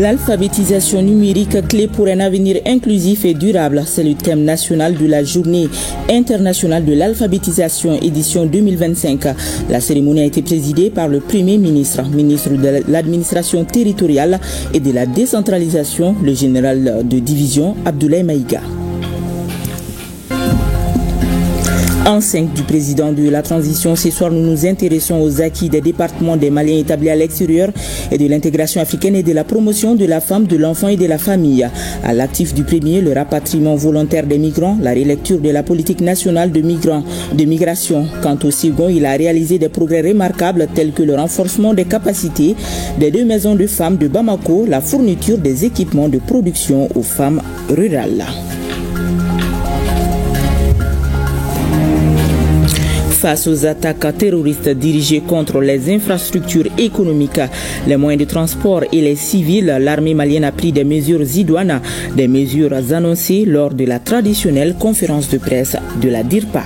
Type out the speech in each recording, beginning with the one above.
L'alphabétisation numérique, clé pour un avenir inclusif et durable, c'est le thème national de la Journée internationale de l'alphabétisation édition 2025. La cérémonie a été présidée par le Premier ministre, ministre de l'administration territoriale et de la décentralisation, le général de division Abdoulaye Maïga. Enceinte du président de la transition, ce soir nous nous intéressons aux acquis des départements des Maliens établis à l'extérieur et de l'intégration africaine et de la promotion de la femme, de l'enfant et de la famille. À l'actif du premier, le rapatriement volontaire des migrants, la relecture de la politique nationale de migration. Quant au second, il a réalisé des progrès remarquables tels que le renforcement des capacités des 2 maisons de femmes de Bamako, la fourniture des équipements de production aux femmes rurales. Face aux attaques terroristes dirigées contre les infrastructures économiques, les moyens de transport et les civils, l'armée malienne a pris des mesures idoines, des mesures annoncées lors de la traditionnelle conférence de presse de la DIRPA.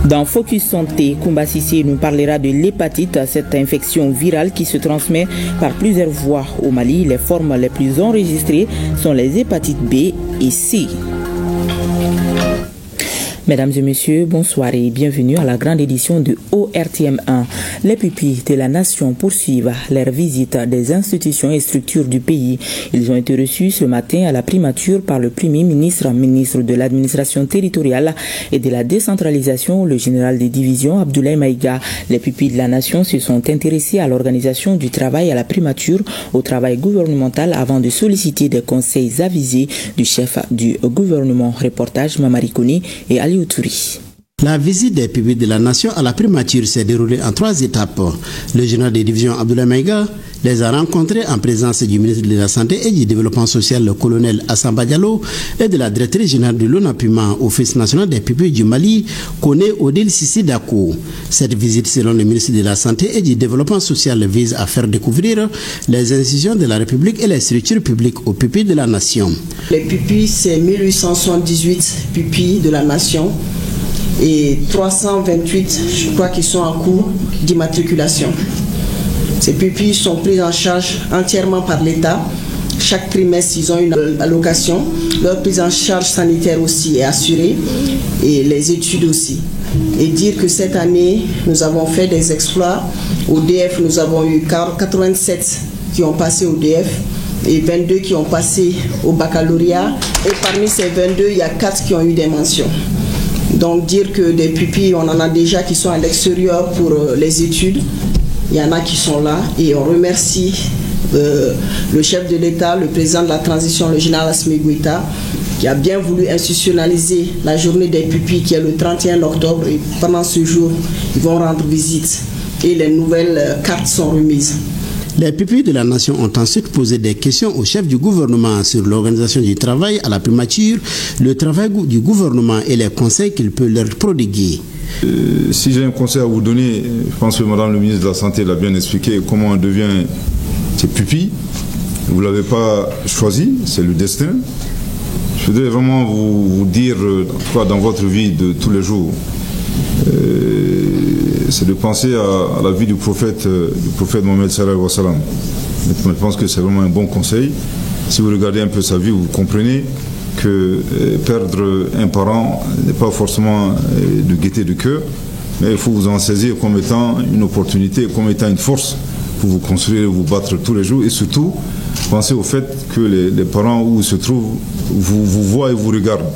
Dans Focus Santé, Koumba Sissé nous parlera de l'hépatite, cette infection virale qui se transmet par plusieurs voies au Mali. Les formes les plus enregistrées sont les hépatites B et C. Mesdames et messieurs, bonsoir et bienvenue à la grande édition de ORTM1. Les pupilles de la nation poursuivent leur visite des institutions et structures du pays. Ils ont été reçus ce matin à la primature par le Premier ministre, ministre de l'administration territoriale et de la décentralisation, le général des divisions Abdoulaye Maïga. Les pupilles de la nation se sont intéressés à l'organisation du travail à la primature, au travail gouvernemental avant de solliciter des conseils avisés du chef du gouvernement. Reportage Mamari Koni et Ali Outouri. La visite des pupilles de la nation à la primature s'est déroulée en 3 étapes. Le général des divisions Abdoulaye Maïga les a rencontrés en présence du ministre de la Santé et du Développement social, le colonel Assamba Diallo, et de la directrice générale de l'ONAPUMA, Office national des pupilles du Mali, Kone Odile Sissi Dako. Cette visite, selon le ministre de la Santé et du Développement social, vise à faire découvrir les institutions de la République et les structures publiques aux pupilles de la nation. Les pupilles, c'est 1878 pupilles de la nation et 328, je crois, qui sont en cours d'immatriculation. Ces pupilles sont prises en charge entièrement par l'État. Chaque trimestre, ils ont une allocation. Leur prise en charge sanitaire aussi est assurée et les études aussi. Et dire que cette année, nous avons fait des exploits. Au DF, nous avons eu 87 qui ont passé au DF et 22 qui ont passé au baccalauréat. Et parmi ces 22, il y a 4 qui ont eu des mentions. Donc dire que des pupilles, on en a déjà qui sont à l'extérieur pour les études. Il y en a qui sont là et on remercie le chef de l'État, le président de la transition, le général Assimi Goïta, qui a bien voulu institutionnaliser la journée des pupilles qui est le 31 octobre. Et pendant ce jour, ils vont rendre visite et les nouvelles cartes sont remises. Les pupilles de la nation ont ensuite posé des questions au chef du gouvernement sur l'organisation du travail à la primature, le travail du gouvernement et les conseils qu'il peut leur prodiguer. Si j'ai un conseil à vous donner, je pense que Madame le ministre de la Santé l'a bien expliqué, comment on devient ses pupilles. Vous ne l'avez pas choisi, c'est le destin. Je voudrais vraiment vous dire, dans votre vie de tous les jours, c'est de penser à la vie du prophète Mohammed sallallahu alayhi wa sallam. Je pense que c'est vraiment un bon conseil. Si vous regardez un peu sa vie, vous comprenez que perdre un parent n'est pas forcément de gaieté de cœur, mais il faut vous en saisir comme étant une opportunité, comme étant une force pour vous construire, vous battre tous les jours et surtout pensez au fait que les parents où ils se trouvent vous voient et vous regardent.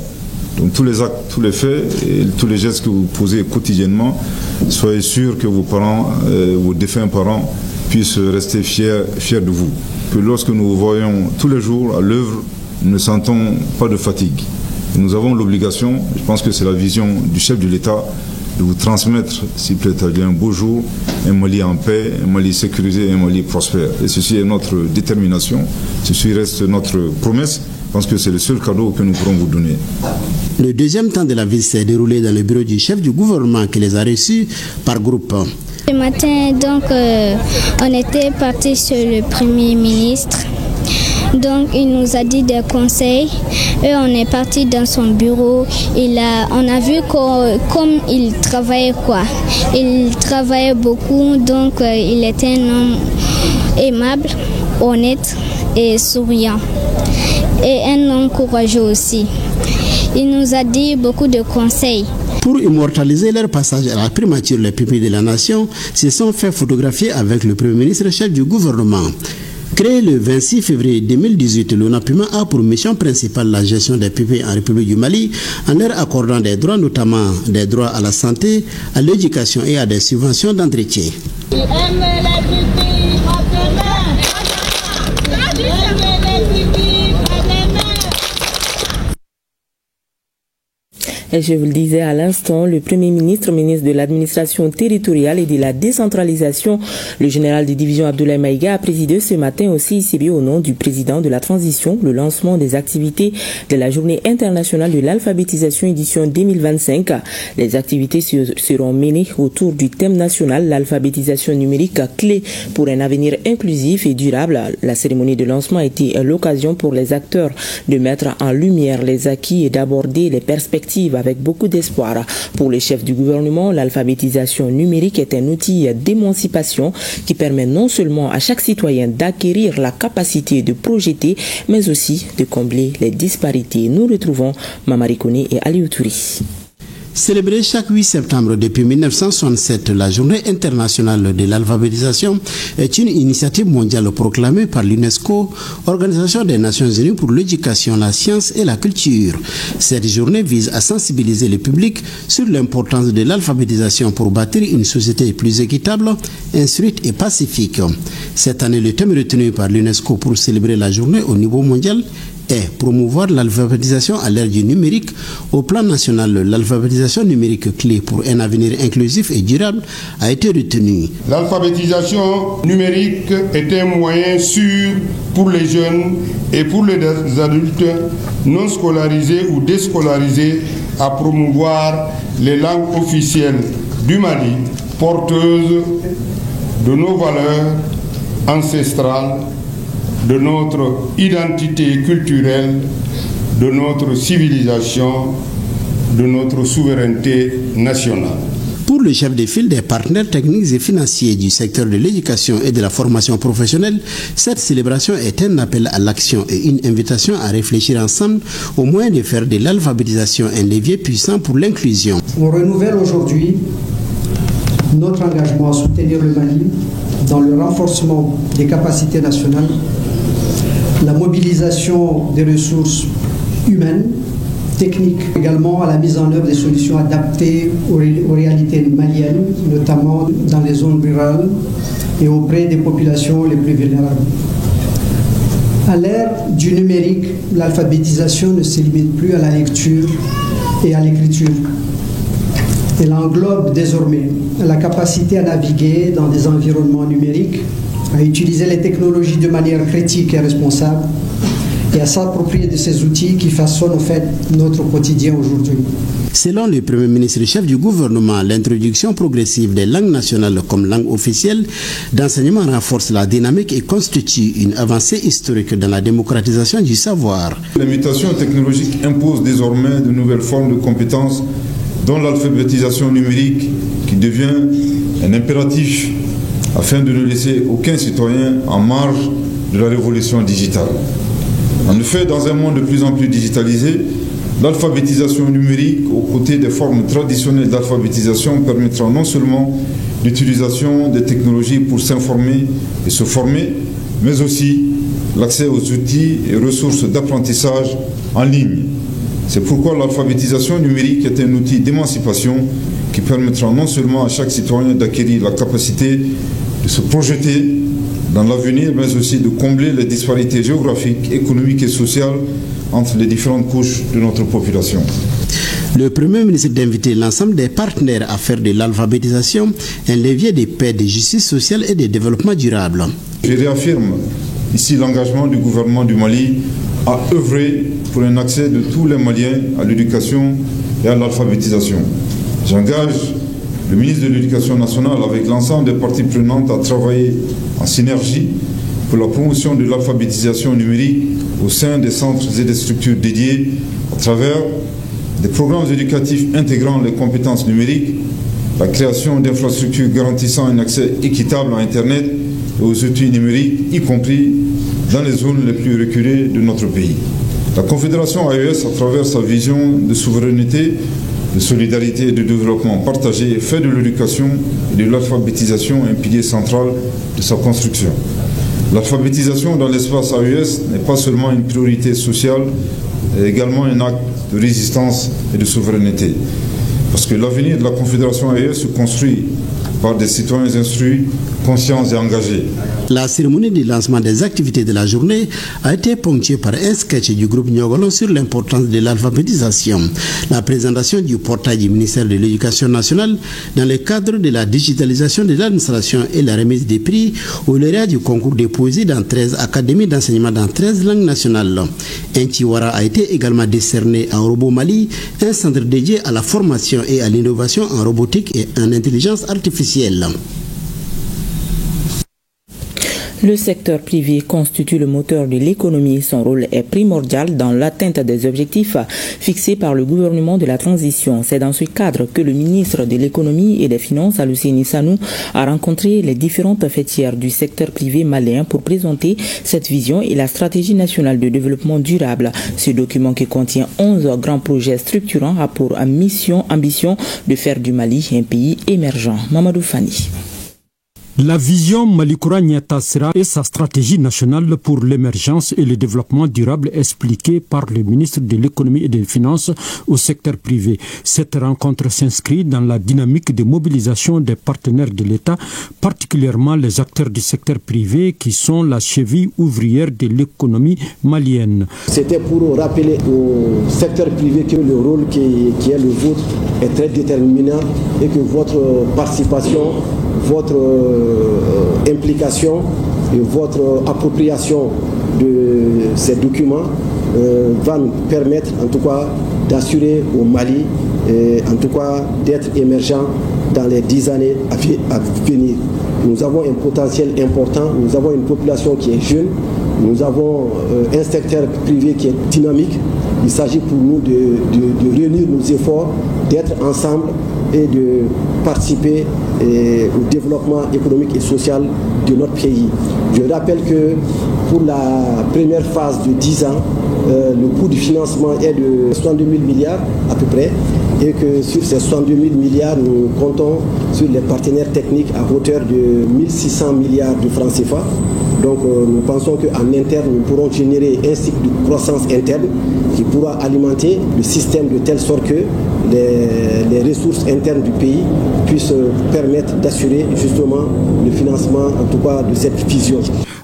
Donc tous les actes, tous les faits et tous les gestes que vous posez quotidiennement, soyez sûr que vos parents, vos défunts parents puissent rester fiers de vous. Que lorsque nous vous voyons tous les jours à l'œuvre, nous ne sentons pas de fatigue. Et nous avons l'obligation, je pense que c'est la vision du chef de l'État, de vous transmettre, s'il plaît, un beau jour, un Mali en paix, un Mali sécurisé, un Mali prospère. Et ceci est notre détermination, ceci reste notre promesse. Je pense que c'est le seul cadeau que nous pourrons vous donner. Le deuxième temps de la visite s'est déroulé dans le bureau du chef du gouvernement qui les a reçus par groupe. Ce matin, donc, on était parti sur le Premier ministre. Donc, il nous a dit des conseils et on est parti dans son bureau. On a vu comme il travaillait quoi. Il travaillait beaucoup, donc il était un homme aimable, honnête et souriant. Et un homme courageux aussi. Il nous a dit beaucoup de conseils. Pour immortaliser leur passage à la primature, les pupilles de la nation se sont fait photographier avec le Premier ministre chef du gouvernement. Créé le 26 février 2018, l'ONAPUMA a pour mission principale la gestion des pupilles en République du Mali en leur accordant des droits, notamment des droits à la santé, à l'éducation et à des subventions d'entretien. Et je vous le disais à l'instant, le Premier ministre, ministre de l'administration territoriale et de la décentralisation, le général de division Abdoulaye Maïga a présidé ce matin au CICB au nom du président de la transition le lancement des activités de la journée internationale de l'alphabétisation édition 2025. Les activités seront menées autour du thème national, l'alphabétisation numérique clé pour un avenir inclusif et durable. La cérémonie de lancement a été l'occasion pour les acteurs de mettre en lumière les acquis et d'aborder les perspectives avec beaucoup d'espoir. Pour les chefs du gouvernement, l'alphabétisation numérique est un outil d'émancipation qui permet non seulement à chaque citoyen d'acquérir la capacité de projeter, mais aussi de combler les disparités. Nous retrouvons Mamari Kone et Aliou Touri. Célébrée chaque 8 septembre depuis 1967, la Journée internationale de l'alphabétisation est une initiative mondiale proclamée par l'UNESCO, Organisation des Nations Unies pour l'éducation, la science et la culture. Cette journée vise à sensibiliser le public sur l'importance de l'alphabétisation pour bâtir une société plus équitable, instruite et pacifique. Cette année, le thème retenu par l'UNESCO pour célébrer la journée au niveau mondial est promouvoir l'alphabétisation à l'ère du numérique. Au plan national, l'alphabétisation numérique clé pour un avenir inclusif et durable a été retenue. L'alphabétisation numérique est un moyen sûr pour les jeunes et pour les adultes non scolarisés ou déscolarisés à promouvoir les langues officielles du Mali, porteuses de nos valeurs ancestrales, de notre identité culturelle, de notre civilisation, de notre souveraineté nationale. Pour le chef de file des partenaires techniques et financiers du secteur de l'éducation et de la formation professionnelle, cette célébration est un appel à l'action et une invitation à réfléchir ensemble au moyen de faire de l'alphabétisation un levier puissant pour l'inclusion. On renouvelle aujourd'hui notre engagement à soutenir le Mali dans le renforcement des capacités nationales, la mobilisation des ressources humaines, techniques, également à la mise en œuvre des solutions adaptées aux réalités maliennes, notamment dans les zones rurales et auprès des populations les plus vulnérables. À l'ère du numérique, l'alphabétisation ne se limite plus à la lecture et à l'écriture. Elle englobe désormais la capacité à naviguer dans des environnements numériques, à utiliser les technologies de manière critique et responsable et à s'approprier de ces outils qui façonnent en fait notre quotidien aujourd'hui. Selon le Premier ministre chef du gouvernement, l'introduction progressive des langues nationales comme langue officielle d'enseignement renforce la dynamique et constitue une avancée historique dans la démocratisation du savoir. Les mutations technologiques imposent désormais de nouvelles formes de compétences, dont l'alphabétisation numérique qui devient un impératif afin de ne laisser aucun citoyen en marge de la révolution digitale. En effet, dans un monde de plus en plus digitalisé, l'alphabétisation numérique, aux côtés des formes traditionnelles d'alphabétisation, permettra non seulement l'utilisation des technologies pour s'informer et se former, mais aussi l'accès aux outils et ressources d'apprentissage en ligne. C'est pourquoi l'alphabétisation numérique est un outil d'émancipation qui permettra non seulement à chaque citoyen d'acquérir la capacité de se projeter dans l'avenir, mais aussi de combler les disparités géographiques, économiques et sociales entre les différentes couches de notre population. Le Premier ministre d'inviter l'ensemble des partenaires à faire de l'alphabétisation un levier de paix, de justice sociale et de développement durable. Je réaffirme ici l'engagement du gouvernement du Mali à œuvrer pour un accès de tous les Maliens à l'éducation et à l'alphabétisation. J'engage le ministre de l'Éducation nationale avec l'ensemble des parties prenantes à travailler en synergie pour la promotion de l'alphabétisation numérique au sein des centres et des structures dédiées à travers des programmes éducatifs intégrant les compétences numériques, la création d'infrastructures garantissant un accès équitable à Internet et aux outils numériques, y compris dans les zones les plus reculées de notre pays. La Confédération AES, à travers sa vision de souveraineté, de solidarité et de développement partagé, fait de l'éducation et de l'alphabétisation un pilier central de sa construction. L'alphabétisation dans l'espace AES n'est pas seulement une priorité sociale, mais également un acte de résistance et de souveraineté. Parce que l'avenir de la Confédération AES se construit par des citoyens instruits, conscients et engagés. La cérémonie de lancement des activités de la journée a été ponctuée par un sketch du groupe Nyogolo sur l'importance de l'alphabétisation. La présentation du portail du ministère de l'Éducation nationale dans le cadre de la digitalisation de l'administration et la remise des prix au lauréat du concours de poésie dans 13 académies d'enseignement dans 13 langues nationales. Un Tiwara a été également décerné en Robo Mali, un centre dédié à la formation et à l'innovation en robotique et en intelligence artificielle. Le secteur privé constitue le moteur de l'économie. Son rôle est primordial dans l'atteinte des objectifs fixés par le gouvernement de la transition. C'est dans ce cadre que le ministre de l'économie et des finances, Aluceni Sanou, a rencontré les différentes fêtières du secteur privé malien pour présenter cette vision et la stratégie nationale de développement durable. Ce document, qui contient 11 grands projets structurants, a pour ambition de faire du Mali un pays émergent. Mamadou Fani. La vision Malikoura Niatasra et sa stratégie nationale pour l'émergence et le développement durable expliquée par le ministre de l'économie et des finances au secteur privé. Cette rencontre s'inscrit dans la dynamique de mobilisation des partenaires de l'État, particulièrement les acteurs du secteur privé qui sont la cheville ouvrière de l'économie malienne. C'était pour rappeler au secteur privé que le rôle qui est le vôtre est très déterminant et que votre participation, votre implication et votre appropriation de ces documents va nous permettre en tout cas d'assurer au Mali en tout cas d'être émergent dans les 10 années à venir. Nous avons un potentiel important, nous avons une population qui est jeune, nous avons un secteur privé qui est dynamique. Il s'agit pour nous de réunir nos efforts, d'être ensemble et de participer au développement économique et social de notre pays. Je rappelle que pour la première phase de 10 ans, le coût du financement est de 62 000 milliards à peu près, et que sur ces 62 000 milliards, nous comptons sur les partenaires techniques à hauteur de 1600 milliards de francs CFA. Donc nous pensons qu'en interne, nous pourrons générer un cycle de croissance interne qui pourra alimenter le système de telle sorte que les ressources internes du pays puissent permettre d'assurer justement le financement en tout cas de cette vision.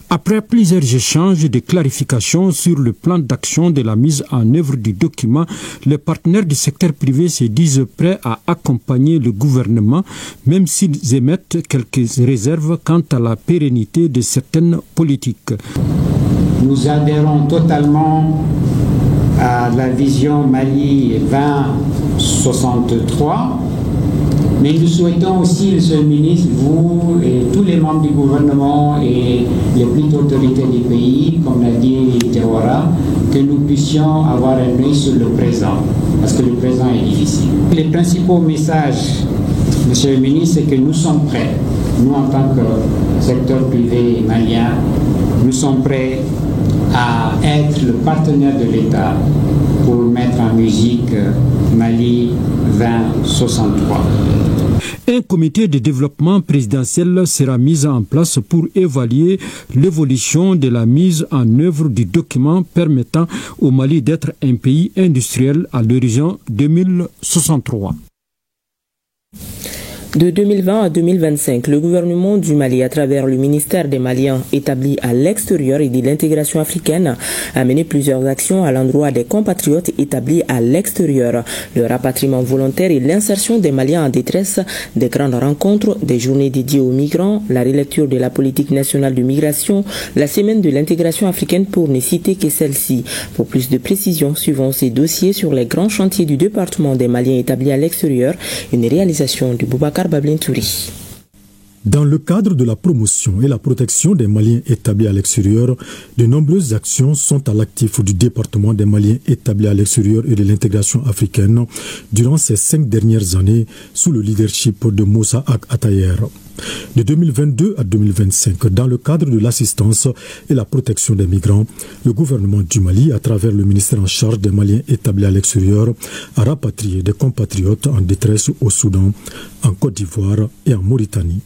Après plusieurs échanges de clarifications sur le plan d'action de la mise en œuvre du document, les partenaires du secteur privé se disent prêts à accompagner le gouvernement, même s'ils émettent quelques réserves quant à la pérennité de certaines politiques. Nous adhérons totalement à la vision Mali 2063. Mais nous souhaitons aussi, Monsieur le ministre, vous et tous les membres du gouvernement et les plus hautes autorités du pays, comme l'a dit Tiwara, que nous puissions avoir un œil sur le présent, parce que le présent est difficile. Les principaux messages, Monsieur le ministre, c'est que nous sommes prêts, nous en tant que secteur privé malien, nous sommes prêts à être le partenaire de l'État pour mettre en musique Mali 2063. Un comité de développement présidentiel sera mis en place pour évaluer l'évolution de la mise en œuvre du document permettant au Mali d'être un pays industriel à l'horizon 2063. De 2020 à 2025, le gouvernement du Mali, à travers le ministère des Maliens établi à l'extérieur et de l'intégration africaine, a mené plusieurs actions à l'endroit des compatriotes établis à l'extérieur. Le rapatriement volontaire et l'insertion des Maliens en détresse, des grandes rencontres, des journées dédiées aux migrants, la relecture de la politique nationale de migration, la semaine de l'intégration africaine pour ne citer que celle-ci. Pour plus de précisions, suivons ces dossiers sur les grands chantiers du département des Maliens établis à l'extérieur, une réalisation de Boubacar Bablin Touri. Dans le cadre de la promotion et la protection des Maliens établis à l'extérieur, de nombreuses actions sont à l'actif du département des Maliens établis à l'extérieur et de l'intégration africaine durant ces 5 dernières années sous le leadership de Moussa Ag Atayer. De 2022 à 2025, dans le cadre de l'assistance et la protection des migrants, le gouvernement du Mali, à travers le ministère en charge des Maliens établis à l'extérieur, a rapatrié des compatriotes en détresse au Soudan, en Côte d'Ivoire et en Mauritanie.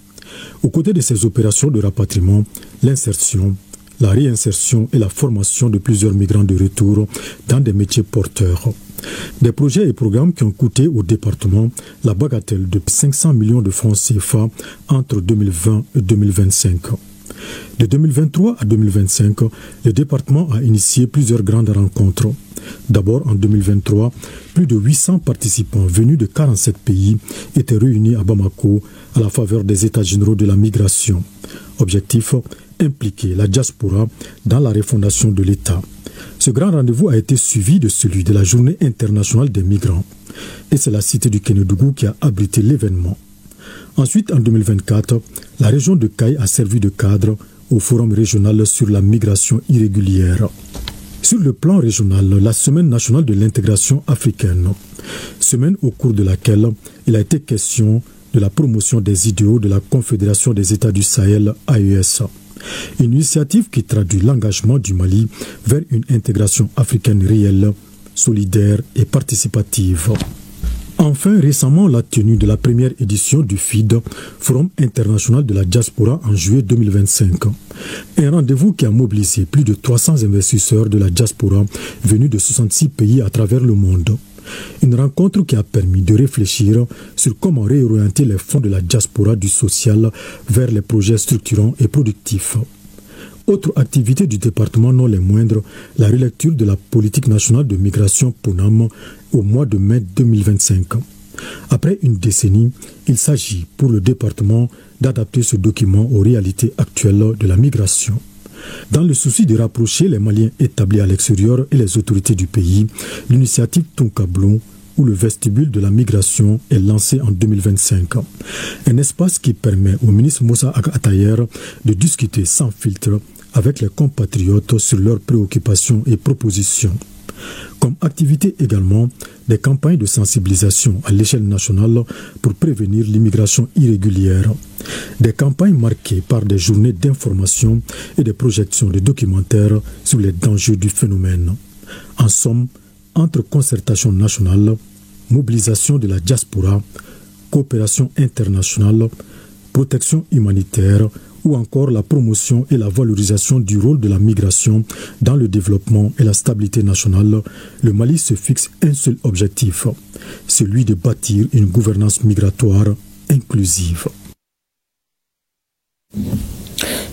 Aux côtés de ces opérations de rapatriement, l'insertion, la réinsertion et la formation de plusieurs migrants de retour dans des métiers porteurs. Des projets et programmes qui ont coûté au département la bagatelle de 500 millions de francs CFA entre 2020 et 2025. De 2023 à 2025, le département a initié plusieurs grandes rencontres. D'abord, en 2023, plus de 800 participants venus de 47 pays étaient réunis à Bamako à la faveur des États généraux de la migration. Objectif, impliquer la diaspora dans la refondation de l'État. Ce grand rendez-vous a été suivi de celui de la Journée internationale des migrants. Et c'est la cité du Kénédougou qui a abrité l'événement. Ensuite, en 2024, la région de Caille a servi de cadre au Forum régional sur la migration irrégulière. Sur le plan régional, la Semaine nationale de l'intégration africaine, semaine au cours de laquelle il a été question de la promotion des idéaux de la Confédération des États du Sahel, AES. Une initiative qui traduit l'engagement du Mali vers une intégration africaine réelle, solidaire et participative. Enfin, récemment, la tenue de la première édition du FID, Forum international de la diaspora en juillet 2025. Un rendez-vous qui a mobilisé plus de 300 investisseurs de la diaspora venus de 66 pays à travers le monde. Une rencontre qui a permis de réfléchir sur comment réorienter les fonds de la diaspora du social vers les projets structurants et productifs. Autre activité du département non les moindres, la relecture de la politique nationale de migration PONAM au mois de mai 2025. Après une décennie, il s'agit pour le département d'adapter ce document aux réalités actuelles de la migration. Dans le souci de rapprocher les Maliens établis à l'extérieur et les autorités du pays, l'initiative Tonkablou, où le vestibule de la migration est lancé en 2025. Un espace qui permet au ministre Moussa Ag Atayer de discuter sans filtre avec les compatriotes sur leurs préoccupations et propositions. Comme activité également, des campagnes de sensibilisation à l'échelle nationale pour prévenir l'immigration irrégulière. Des campagnes marquées par des journées d'information et des projections de documentaires sur les dangers du phénomène. En somme, entre concertation nationale, mobilisation de la diaspora, coopération internationale, protection humanitaire, ou encore la promotion et la valorisation du rôle de la migration dans le développement et la stabilité nationale, le Mali se fixe un seul objectif, celui de bâtir une gouvernance migratoire inclusive.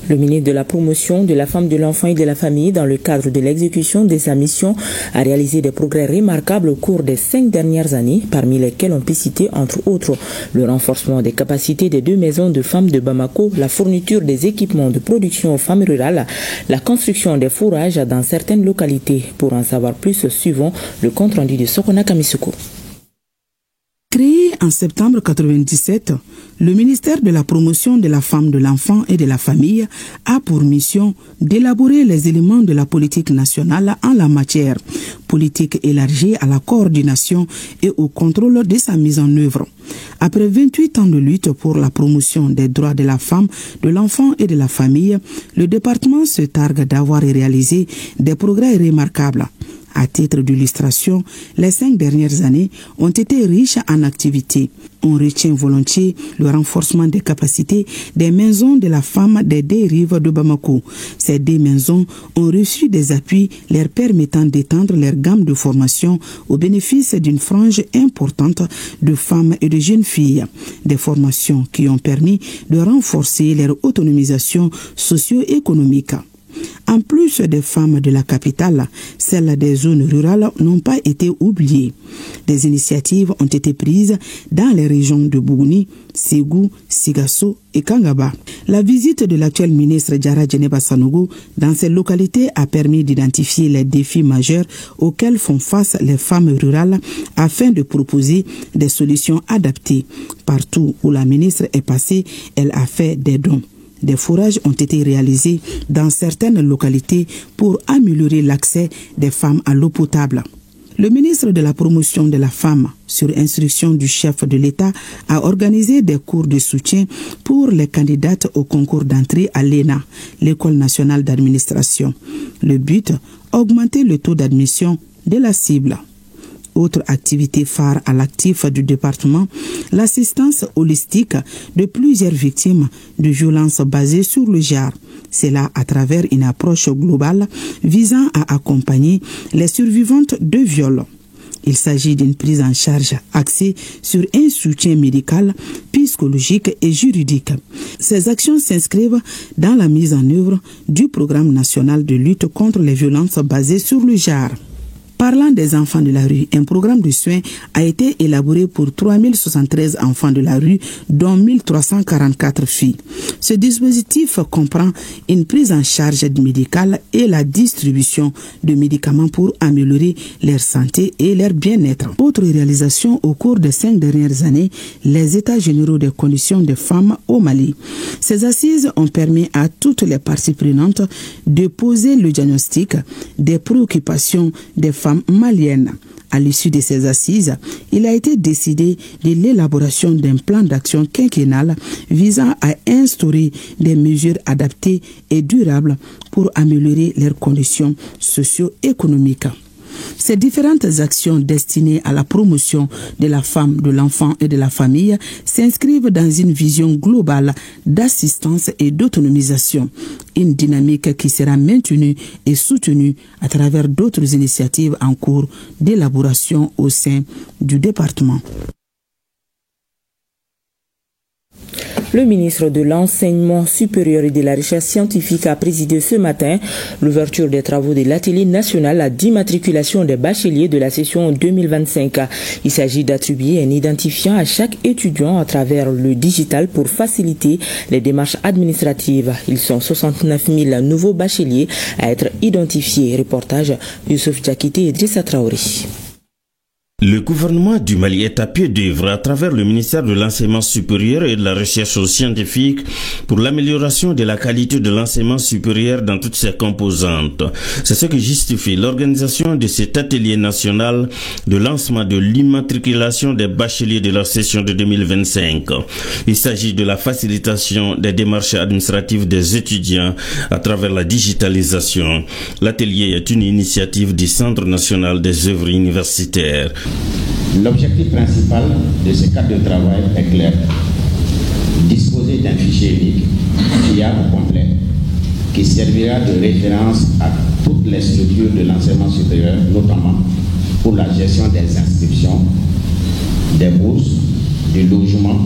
Le ministre de la Promotion de la femme, de l'enfant et de la famille, dans le cadre de l'exécution de sa mission, a réalisé des progrès remarquables au cours des 5 dernières années, parmi lesquels on peut citer, entre autres, le renforcement des capacités des 2 maisons de femmes de Bamako, la fourniture des équipements de production aux femmes rurales, la construction des fourrages dans certaines localités. Pour en savoir plus, suivons le compte-rendu de Sokona Kamisuko. Créé en septembre 1997, le ministère de la Promotion de la femme, de l'enfant et de la famille a pour mission d'élaborer les éléments de la politique nationale en la matière, politique élargie à la coordination et au contrôle de sa mise en œuvre. Après 28 ans de lutte pour la promotion des droits de la femme, de l'enfant et de la famille, le département se targue d'avoir réalisé des progrès remarquables. À titre d'illustration, les 5 dernières années ont été riches en activités. On retient volontiers le renforcement des capacités des maisons de la femme des 2 rives de Bamako. Ces 2 maisons ont reçu des appuis leur permettant d'étendre leur gamme de formation au bénéfice d'une frange importante de femmes et de jeunes filles. Des formations qui ont permis de renforcer leur autonomisation socio-économique. En plus des femmes de la capitale, celles des zones rurales n'ont pas été oubliées. Des initiatives ont été prises dans les régions de Bougouni, Ségou, Sigasso et Kangaba. La visite de l'actuel ministre Diarra Djeneba Sanogo dans ces localités a permis d'identifier les défis majeurs auxquels font face les femmes rurales afin de proposer des solutions adaptées. Partout où la ministre est passée, elle a fait des dons. Des forages ont été réalisés dans certaines localités pour améliorer l'accès des femmes à l'eau potable. Le ministre de la Promotion de la Femme, sur instruction du chef de l'État, a organisé des cours de soutien pour les candidates au concours d'entrée à l'ENA, l'École nationale d'administration. Le but, augmenter le taux d'admission de la cible. Autre activité phare à l'actif du département, l'assistance holistique de plusieurs victimes de violences basées sur le genre. C'est là à travers une approche globale visant à accompagner les survivantes de viols. Il s'agit d'une prise en charge axée sur un soutien médical, psychologique et juridique. Ces actions s'inscrivent dans la mise en œuvre du programme national de lutte contre les violences basées sur le genre. Parlant des enfants de la rue, un programme de soins a été élaboré pour 3073 enfants de la rue, dont 1344 filles. Ce dispositif comprend une prise en charge médicale et la distribution de médicaments pour améliorer leur santé et leur bien-être. Autre réalisation au cours des 5 dernières années, les états généraux des conditions des femmes au Mali. Ces assises ont permis à toutes les parties prenantes de poser le diagnostic des préoccupations des femmes maliennes. À l'issue de ces assises, il a été décidé de l'élaboration d'un plan d'action quinquennal visant à instaurer des mesures adaptées et durables pour améliorer leurs conditions socio-économiques. Ces différentes actions destinées à la promotion de la femme, de l'enfant et de la famille s'inscrivent dans une vision globale d'assistance et d'autonomisation, une dynamique qui sera maintenue et soutenue à travers d'autres initiatives en cours d'élaboration au sein du département. Le ministre de l'Enseignement supérieur et de la Recherche scientifique a présidé ce matin l'ouverture des travaux de l'atelier national d'immatriculation des bacheliers de la session 2025. Il s'agit d'attribuer un identifiant à chaque étudiant à travers le digital pour faciliter les démarches administratives. Ils sont 69 000 nouveaux bacheliers à être identifiés. Reportage Youssouf Diakité et Idrissa Traoré. Le gouvernement du Mali est à pied d'œuvre à travers le ministère de l'Enseignement supérieur et de la Recherche scientifique pour l'amélioration de la qualité de l'enseignement supérieur dans toutes ses composantes. C'est ce qui justifie l'organisation de cet atelier national de lancement de l'immatriculation des bacheliers de la session de 2025. Il s'agit de la facilitation des démarches administratives des étudiants à travers la digitalisation. L'atelier est une initiative du Centre national des œuvres universitaires. L'objectif principal de ce cadre de travail est clair. Disposer d'un fichier unique, fiable, complet, qui servira de référence à toutes les structures de l'enseignement supérieur, notamment pour la gestion des inscriptions, des bourses, du logement,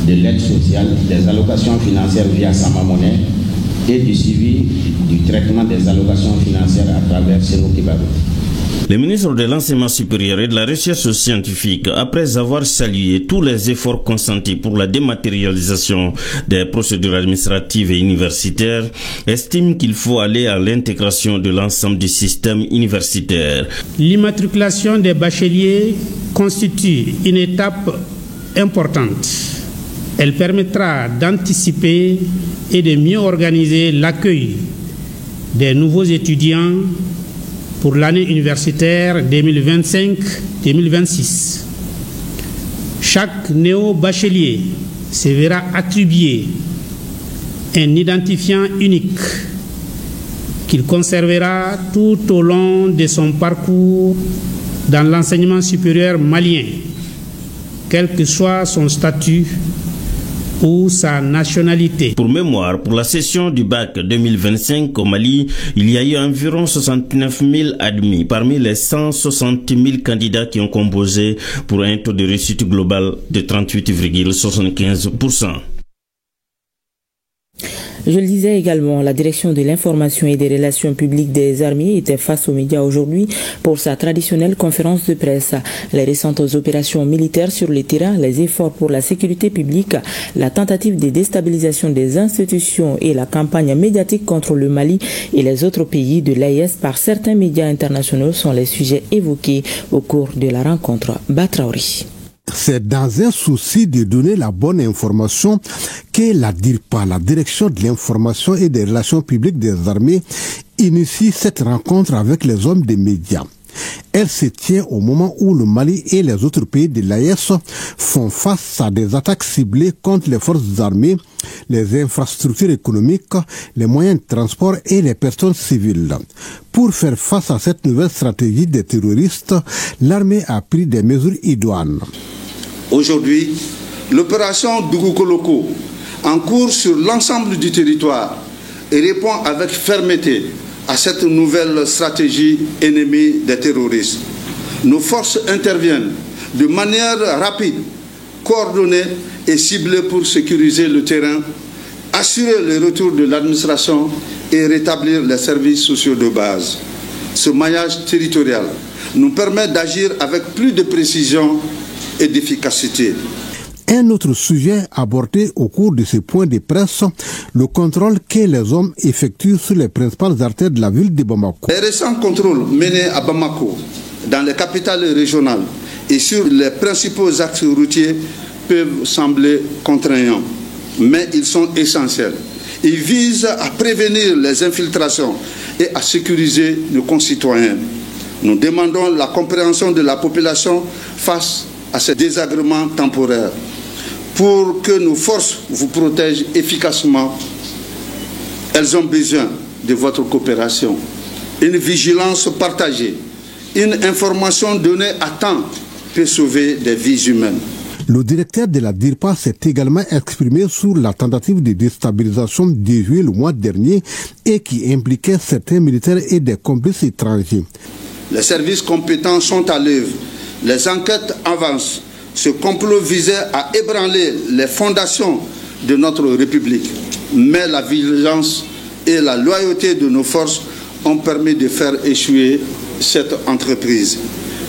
de l'aide sociale, des allocations financières via Sama Monnaie et du suivi du traitement des allocations financières à travers Sénou-Kibaru. Le ministre de l'Enseignement supérieur et de la Recherche scientifique, après avoir salué tous les efforts consentis pour la dématérialisation des procédures administratives et universitaires, estime qu'il faut aller à l'intégration de l'ensemble du système universitaire. L'immatriculation des bacheliers constitue une étape importante. Elle permettra d'anticiper et de mieux organiser l'accueil des nouveaux étudiants pour l'année universitaire 2025-2026. Chaque néo-bachelier se verra attribuer un identifiant unique qu'il conservera tout au long de son parcours dans l'enseignement supérieur malien, quel que soit son statut ou sa nationalité. Pour mémoire, pour la session du bac 2025 au Mali, il y a eu environ 69 000 admis parmi les 160 000 candidats qui ont composé pour un taux de réussite global de 38,75%. Je le disais également, la direction de l'information et des relations publiques des armées était face aux médias aujourd'hui pour sa traditionnelle conférence de presse. Les récentes opérations militaires sur le terrain, les efforts pour la sécurité publique, la tentative de déstabilisation des institutions et la campagne médiatique contre le Mali et les autres pays de l'AES par certains médias internationaux sont les sujets évoqués au cours de la rencontre. Batraouri. C'est dans un souci de donner la bonne information que la DIRPA, la Direction de l'information et des relations publiques des armées, initie cette rencontre avec les hommes des médias. Elle se tient au moment où le Mali et les autres pays de l'AES font face à des attaques ciblées contre les forces armées, les infrastructures économiques, les moyens de transport et les personnes civiles. Pour faire face à cette nouvelle stratégie des terroristes, l'armée a pris des mesures idoines. Aujourd'hui, l'opération Dougoukoloko, en cours sur l'ensemble du territoire, répond avec fermeté à cette nouvelle stratégie ennemie des terroristes. Nos forces interviennent de manière rapide, coordonnée et ciblée pour sécuriser le terrain, assurer le retour de l'administration et rétablir les services sociaux de base. Ce maillage territorial nous permet d'agir avec plus de précision et d'efficacité. Un autre sujet abordé au cours de ce point de presse, le contrôle que les hommes effectuent sur les principales artères de la ville de Bamako. Les récents contrôles menés à Bamako, dans les capitales régionales et sur les principaux axes routiers peuvent sembler contraignants, mais ils sont essentiels. Ils visent à prévenir les infiltrations et à sécuriser nos concitoyens. Nous demandons la compréhension de la population face à ces désagréments temporaires. Pour que nos forces vous protègent efficacement, elles ont besoin de votre coopération, une vigilance partagée, une information donnée à temps peut sauver des vies humaines. Le directeur de la DIRPA s'est également exprimé sur la tentative de déstabilisation déjouée le mois dernier et qui impliquait certains militaires et des complices étrangers. Les services compétents sont à l'œuvre. Les enquêtes avancent. Ce complot visait à ébranler les fondations de notre République. Mais la vigilance et la loyauté de nos forces ont permis de faire échouer cette entreprise.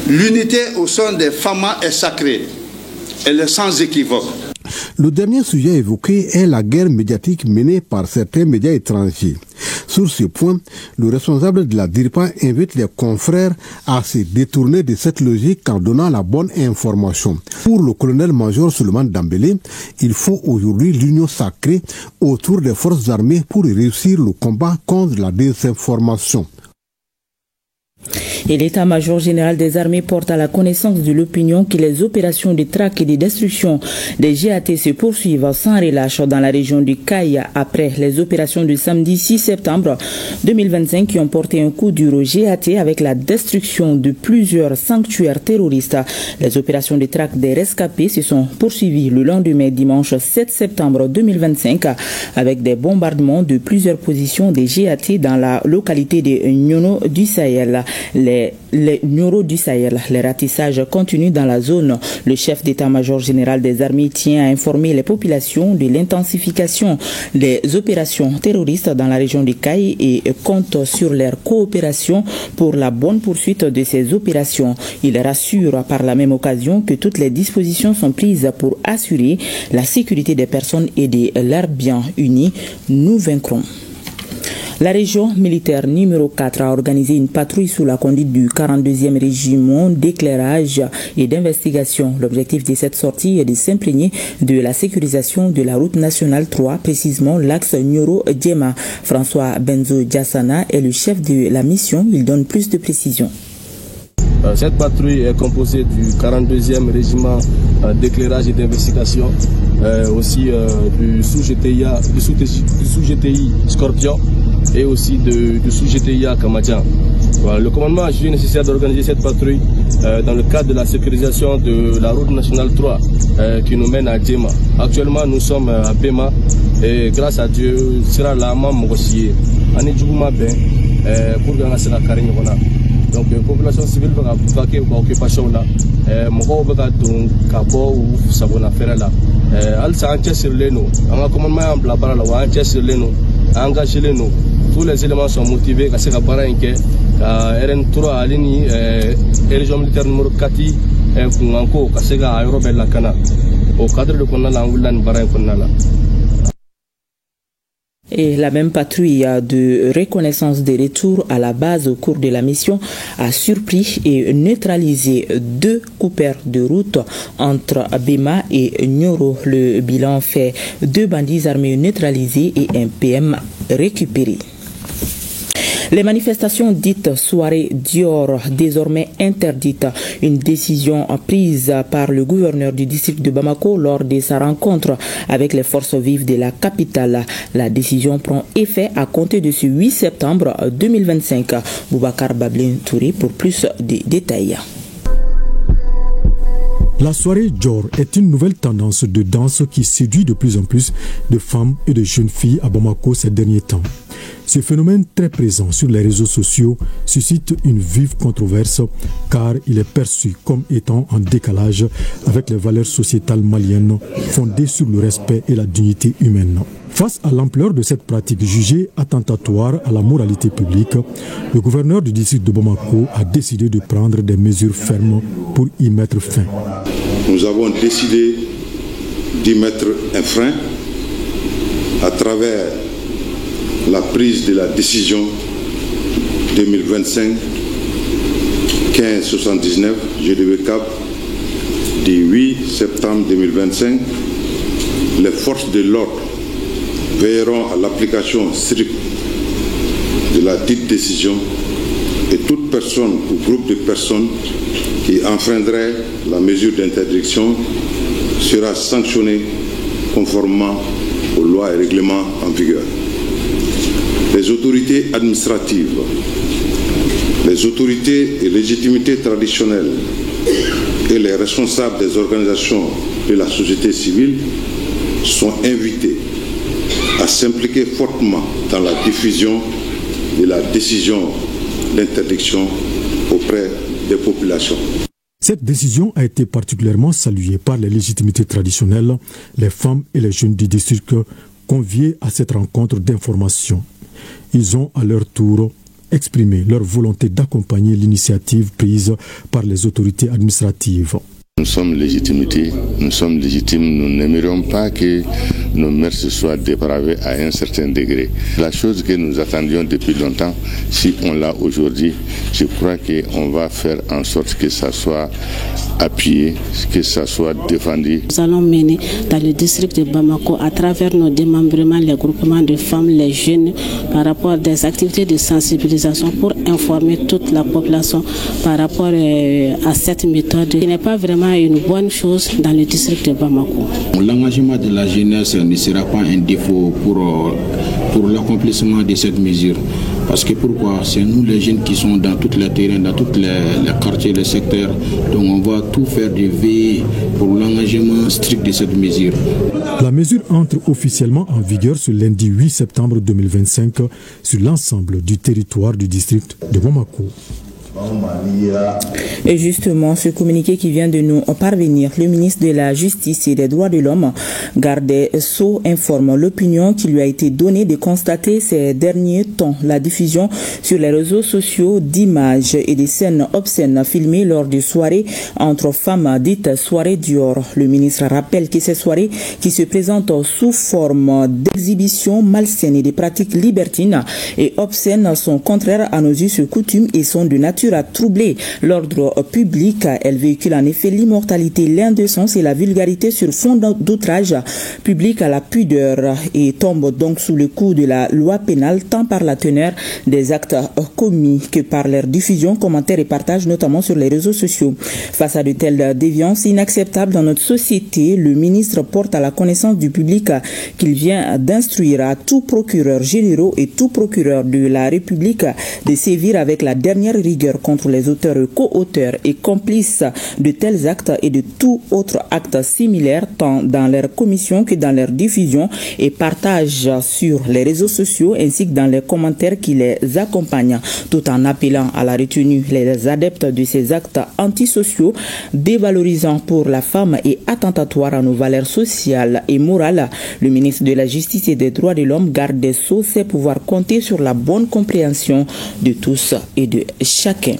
L'unité au sein des FAMA est sacrée. Elle est sans équivoque. Le dernier sujet évoqué est la guerre médiatique menée par certains médias étrangers. Sur ce point, le responsable de la DIRPA invite les confrères à se détourner de cette logique en donnant la bonne information. Pour le colonel-major Souleymane Dambélé, il faut aujourd'hui l'union sacrée autour des forces armées pour réussir le combat contre la désinformation. Et l'état-major général des armées porte à la connaissance de l'opinion que les opérations de traque et de destruction des GAT se poursuivent sans relâche dans la région du Kaï après les opérations du samedi 6 septembre 2025 qui ont porté un coup dur au GAT avec la destruction de plusieurs sanctuaires terroristes. Les opérations de traque des rescapés se sont poursuivies le lendemain dimanche 7 septembre 2025 avec des bombardements de plusieurs positions des GAT dans la localité de Nyono du Sahel. Les Nyoro du Sahel, les ratissages continuent dans la zone. Le chef d'état-major général des armées tient à informer les populations de l'intensification des opérations terroristes dans la région du Kaï et compte sur leur coopération pour la bonne poursuite de ces opérations. Il rassure par la même occasion que toutes les dispositions sont prises pour assurer la sécurité des personnes et de leurs biens. Unis, nous vaincrons. La région militaire numéro 4 a organisé une patrouille sous la conduite du 42e régiment d'éclairage et d'investigation. L'objectif de cette sortie est de s'imprégner de la sécurisation de la route nationale 3, précisément l'axe Nyoro-Djema. François Benzo Diassana est le chef de la mission. Il donne plus de précisions. Cette patrouille est composée du 42e régiment d'éclairage et d'investigation, aussi du sous-GTI Scorpion et aussi du sous-GTI Kamadjan. Voilà, le commandement a jugé nécessaire d'organiser cette patrouille dans le cadre de la sécurisation de la route nationale 3 qui nous mène à Djema. Actuellement, nous sommes à Bema et grâce à Dieu, sera la maman Mogosié. Ani Djougouma Ben pour gagner la Karine. Donc la population civile va vaquer aux occupations là. Moko va donc kabo ou sabona faire là. Al sa anche sur les nous. On a commandement en blabla là, anche sur les nous, engagé les nous. Tous les éléments sont motivés car c'est la parenque. RN3 alini région militaire numéro 4 kunganko car c'est la aérobel la kana. Au cadre de qu'on a l'angulan baran qu'on a là. Et la même patrouille de reconnaissance des retours à la base au cours de la mission a surpris et neutralisé 2 coupeurs de route entre Bema et Nyoro. Le bilan fait 2 bandits armés neutralisés et un PM récupéré. Les manifestations dites soirée Dior, désormais interdites, une décision prise par le gouverneur du district de Bamako lors de sa rencontre avec les forces vives de la capitale. La décision prend effet à compter de ce 8 septembre 2025. Boubacar Bablin Touré pour plus de détails. La soirée Dior est une nouvelle tendance de danse qui séduit de plus en plus de femmes et de jeunes filles à Bamako ces derniers temps. Ce phénomène très présent sur les réseaux sociaux suscite une vive controverse car il est perçu comme étant en décalage avec les valeurs sociétales maliennes fondées sur le respect et la dignité humaine. Face à l'ampleur de cette pratique jugée attentatoire à la moralité publique, le gouverneur du district de Bamako a décidé de prendre des mesures fermes pour y mettre fin. Nous avons décidé d'y mettre un frein à travers la prise de la décision 2025-1579 GDB-CAP du 8 septembre 2025. Les forces de l'ordre veilleront à l'application stricte de la dite décision et toute personne ou groupe de personnes qui enfreindrait la mesure d'interdiction sera sanctionnée conformément aux lois et règlements en vigueur. Les autorités administratives, les autorités et légitimités traditionnelles et les responsables des organisations de la société civile sont invités à s'impliquer fortement dans la diffusion de la décision d'interdiction auprès des populations. Cette décision a été particulièrement saluée par les légitimités traditionnelles, les femmes et les jeunes du district conviés à cette rencontre d'information. Ils ont à leur tour exprimé leur volonté d'accompagner l'initiative prise par les autorités administratives. Nous sommes légitimes, nous n'aimerions pas que nos mœurs soient dépravées à un certain degré. La chose que nous attendions depuis longtemps, si on l'a aujourd'hui, je crois qu'on va faire en sorte que ça soit appuyé, que ça soit défendu. Nous allons mener dans le district de Bamako à travers nos démembrements, les groupements de femmes, les jeunes, par rapport à des activités de sensibilisation pour informer toute la population par rapport à cette méthode qui n'est pas vraiment une bonne chose dans le district de Bamako. L'engagement de la jeunesse ne sera pas un défaut pour l'accomplissement de cette mesure. Parce que pourquoi? C'est nous les jeunes qui sont dans tous les terrains, dans tous les quartiers, les secteurs. Donc on va tout faire de veiller pour l'engagement strict de cette mesure. La mesure entre officiellement en vigueur ce lundi 8 septembre 2025 sur l'ensemble du territoire du district de Bamako. Et justement, ce communiqué qui vient de nous parvenir, le ministre de la Justice et des Droits de l'Homme, Garde Sceaux, informe l'opinion qui lui a été donnée de constater ces derniers temps la diffusion sur les réseaux sociaux d'images et de scènes obscènes filmées lors de soirées entre femmes dites soirées Dior. Le ministre rappelle que ces soirées qui se présentent sous forme d'exhibitions malsaines et de pratiques libertines et obscènes sont contraires à nos us et coutumes et sont de nature à troubler l'ordre public. Elle véhicule en effet l'immortalité, l'indécence et la vulgarité sur fond d'outrage public à la pudeur et tombe donc sous le coup de la loi pénale tant par la teneur des actes commis que par leur diffusion, commentaires et partage notamment sur les réseaux sociaux. Face à de telles déviances inacceptables dans notre société, le ministre porte à la connaissance du public qu'il vient d'instruire à tout procureur généraux et tout procureur de la République de sévir avec la dernière rigueur supérieur contre les auteurs et co-auteurs et complices de tels actes et de tout autre acte similaire tant dans leur commission que dans leur diffusion et partage sur les réseaux sociaux ainsi que dans les commentaires qui les accompagnent, tout en appelant à la retenue les adeptes de ces actes antisociaux, dévalorisants pour la femme et attentatoires à nos valeurs sociales et morales. Le ministre de la Justice et des Droits de l'Homme, garde des Sceaux, sait pouvoir compter sur la bonne compréhension de tous et de chacun.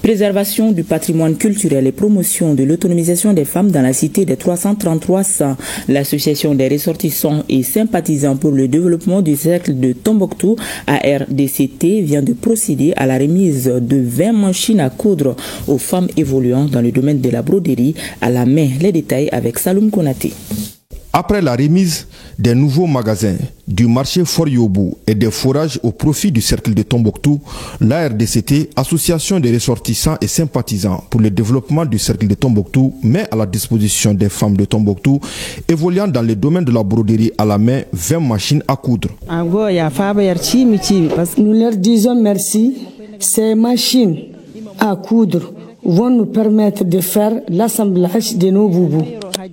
Préservation du patrimoine culturel et promotion de l'autonomisation des femmes dans la cité des 333 Saints. L'association des ressortissants et sympathisants pour le développement du cercle de Tombouctou, ARDCT, vient de procéder à la remise de 20 machines à coudre aux femmes évoluant dans le domaine de la broderie à la main. Les détails avec Saloum Konaté. Après la remise des nouveaux magasins, du marché Fort Yobou et des forages au profit du cercle de Tombouctou, l'ARDCT, association des ressortissants et sympathisants pour le développement du cercle de Tombouctou, met à la disposition des femmes de Tombouctou évoluant dans le domaine de la broderie à la main 20 machines à coudre. Nous leur disons merci. Ces machines à coudre vont nous permettre de faire l'assemblage de nos boubous. On parle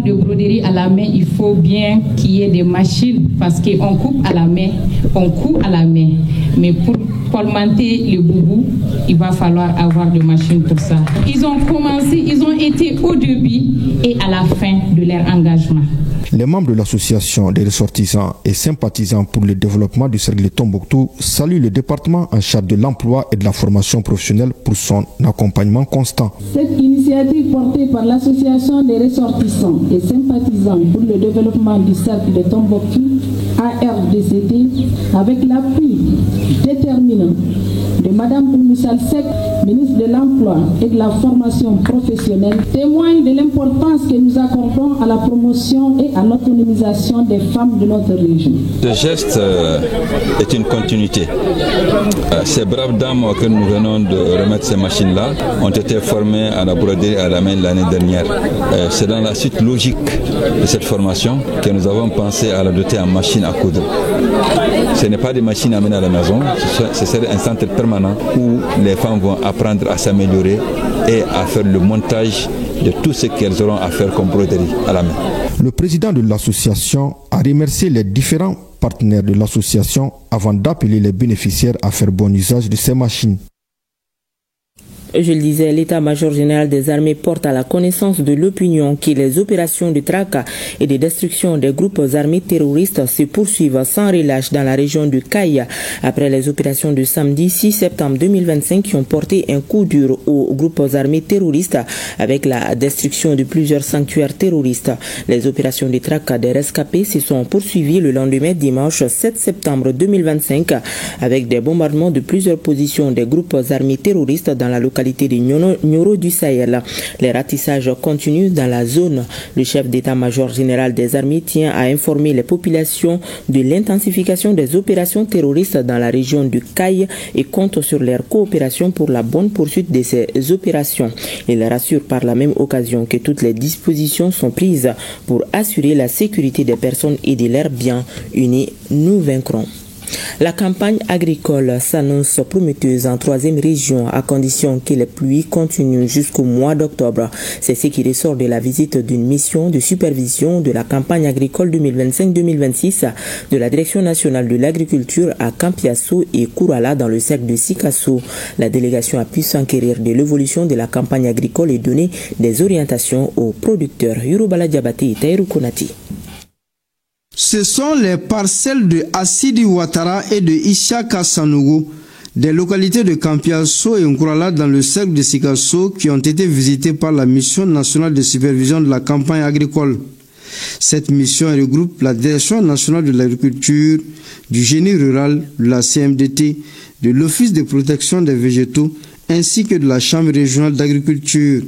de broderie à la main, il faut bien qu'il y ait des machines parce qu'on coupe à la main, on coupe à la main. Mais pour colmater le boubou, il va falloir avoir des machines pour ça. Ils ont commencé, ils ont été au début et à la fin de leur engagement. Les membres de l'association des ressortissants et sympathisants pour le développement du cercle de Tombouctou saluent le département en charge de l'emploi et de la formation professionnelle pour son accompagnement constant. Cette initiative portée par l'association des ressortissants et sympathisants pour le développement du cercle de Tombouctou, ARDCT, avec l'appui déterminant de Mme Oumissal Sek, ministre de l'Emploi et de la Formation professionnelle, témoigne de l'importance que nous accordons à la promotion et à l'autonomisation des femmes de notre région. Ce geste est une continuité. Ces braves dames que nous venons de remettre ces machines-là ont été formées à la broderie à la main l'année dernière. C'est dans la suite logique de cette formation que nous avons pensé à la doter en machines à coudre. Ce n'est pas des machines à mener à la maison, ce serait un centre permanent où les femmes vont apprendre à s'améliorer et à faire le montage de tout ce qu'elles auront à faire comme broderie à la main. Le président de l'association a remercié les différents partenaires de l'association avant d'appeler les bénéficiaires à faire bon usage de ces machines. Je le disais, l'état-major général des armées porte à la connaissance de l'opinion que les opérations de traque et de destruction des groupes armés terroristes se poursuivent sans relâche dans la région du Caille après les opérations de samedi 6 septembre 2025 qui ont porté un coup dur aux groupes armés terroristes avec la destruction de plusieurs sanctuaires terroristes. Les opérations de traque des rescapés se sont poursuivies le lendemain dimanche 7 septembre 2025 avec des bombardements de plusieurs positions des groupes armés terroristes dans la localité de Nioro du Sahel. Les ratissages continuent dans la zone. Le chef d'état-major général des armées tient à informer les populations de l'intensification des opérations terroristes dans la région du Caille et compte sur leur coopération pour la bonne poursuite de ces opérations. Il rassure par la même occasion que toutes les dispositions sont prises pour assurer la sécurité des personnes et de leurs biens. Unis, nous vaincrons. La campagne agricole s'annonce prometteuse en 3e région à condition que les pluies continuent jusqu'au mois d'octobre. C'est ce qui ressort de la visite d'une mission de supervision de la campagne agricole 2025-2026 de la Direction nationale de l'agriculture à Campiasso et Kourala dans le cercle de Sikasso. La délégation a pu s'enquérir de l'évolution de la campagne agricole et donner des orientations aux producteurs. Yorubala Diabaté et Taïrou Konati. Ce sont les parcelles de Assidi Ouattara et de Ishaka Sanogo, des localités de Campiasso et Nkourala dans le cercle de Sikasso qui ont été visitées par la mission nationale de supervision de la campagne agricole. Cette mission regroupe la Direction nationale de l'agriculture, du génie rural, de la CMDT, de l'Office de protection des végétaux ainsi que de la Chambre régionale d'agriculture.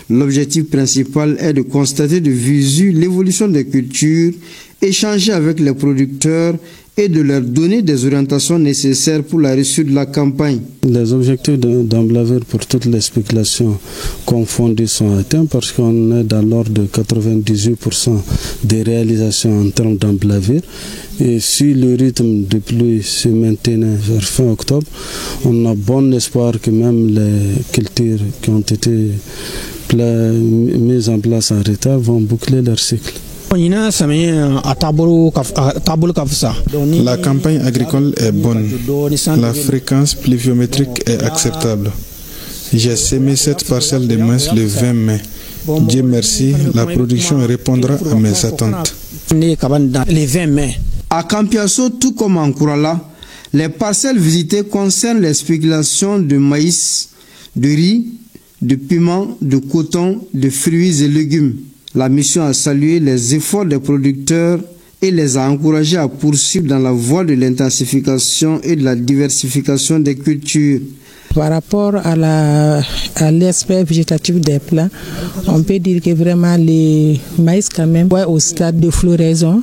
L'objectif principal est de constater de visu l'évolution des cultures, échanger avec les producteurs et de leur donner des orientations nécessaires pour la réussite de la campagne. Les objectifs d'Emblaver pour toutes les spéculations confondues sont atteints parce qu'on est dans l'ordre de 98% des réalisations en termes d'Emblaver. Et si le rythme de pluie se maintenait vers fin octobre, on a bon espoir que même les cultures qui ont été mises en place en retard vont boucler leur cycle. La campagne agricole est bonne. La fréquence pluviométrique est acceptable. J'ai semé cette parcelle de maïs le 20 mai. Dieu merci, la production répondra à mes attentes. À Campiasso, tout comme en Kourala, les parcelles visitées concernent les spéculations de maïs, de riz, de piment, de coton, de fruits et légumes. La mission a salué les efforts des producteurs et les a encouragés à poursuivre dans la voie de l'intensification et de la diversification des cultures. Par rapport à l'aspect végétatif des plants, on peut dire que vraiment le maïs quand même est au stade de floraison,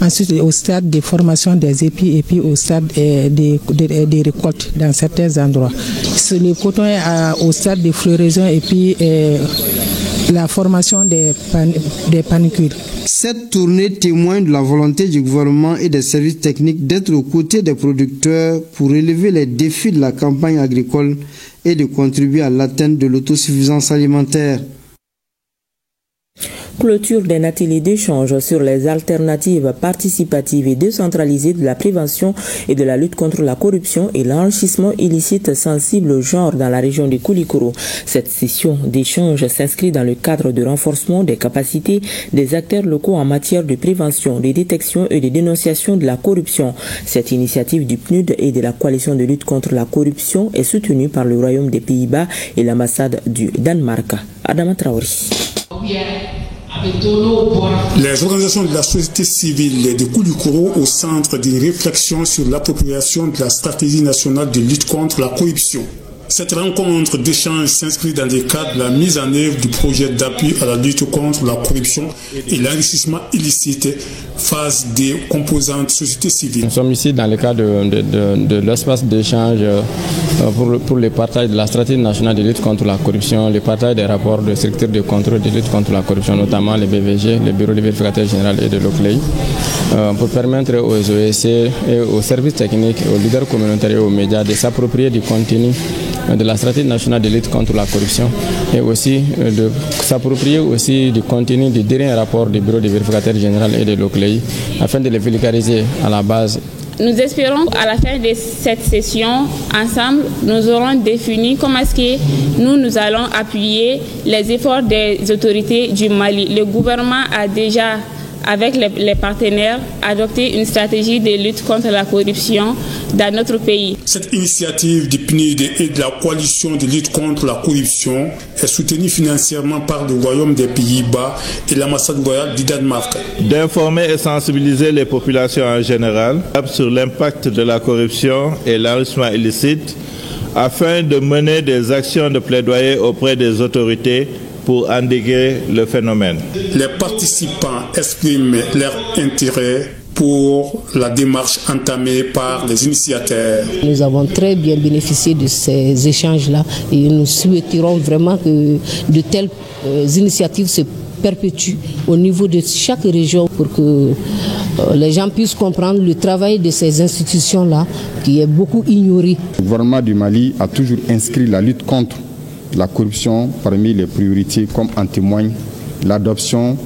ensuite au stade de formation des épis et puis au stade des récoltes dans certains endroits. Le coton est au stade de floraison et puis la formation des panicules. Cette tournée témoigne de la volonté du gouvernement et des services techniques d'être aux côtés des producteurs pour relever les défis de la campagne agricole et de contribuer à l'atteinte de l'autosuffisance alimentaire. Clôture d'un atelier d'échange sur les alternatives participatives et décentralisées de la prévention et de la lutte contre la corruption et l'enrichissement illicite sensible au genre dans la région de Koulikoro. Cette session d'échange s'inscrit dans le cadre de renforcement des capacités des acteurs locaux en matière de prévention, de détection et de dénonciation de la corruption. Cette initiative du PNUD et de la coalition de lutte contre la corruption est soutenue par le Royaume des Pays-Bas et l'ambassade du Danemark. Adama Traori. Les organisations de la société civile de Koulikoro au centre d'une réflexion sur l'appropriation de la stratégie nationale de lutte contre la corruption. Cette rencontre d'échange s'inscrit dans le cadre de la mise en œuvre du projet d'appui à la lutte contre la corruption et l'enrichissement illicite phase des composantes société civile. Nous sommes ici dans le cadre de l'espace d'échange pour le partage de la stratégie nationale de lutte contre la corruption, le partage des rapports de structures de contrôle de lutte contre la corruption, notamment les BVG, le Bureau du vérificateur général et de l'OCLEI, pour permettre aux OEC et aux services techniques, aux leaders communautaires et aux médias de s'approprier du contenu de la stratégie nationale de lutte contre la corruption et aussi de s'approprier aussi du contenu du dernier rapport du Bureau du vérificateur général et de l'OCLEI afin de les vulgariser à la base. Nous espérons qu'à la fin de cette session, ensemble, nous aurons défini comment est-ce que nous allons appuyer les efforts des autorités du Mali. Le gouvernement a déjà, avec les partenaires, adopté une stratégie de lutte contre la corruption dans notre pays. Cette initiative du PNUD et de la coalition de lutte contre la corruption est soutenue financièrement par le Royaume des Pays-Bas et l'ambassade royale du Danemark. D'informer et sensibiliser les populations en général sur l'impact de la corruption et l'enrichissement illicite afin de mener des actions de plaidoyer auprès des autorités pour endiguer le phénomène. Les participants expriment leur intérêt pour la démarche entamée par les initiateurs. Nous avons très bien bénéficié de ces échanges-là et nous souhaiterons vraiment que de telles initiatives se perpétuent au niveau de chaque région pour que les gens puissent comprendre le travail de ces institutions-là qui est beaucoup ignoré. Le gouvernement du Mali a toujours inscrit la lutte contre la corruption parmi les priorités, comme en témoigne l'adoption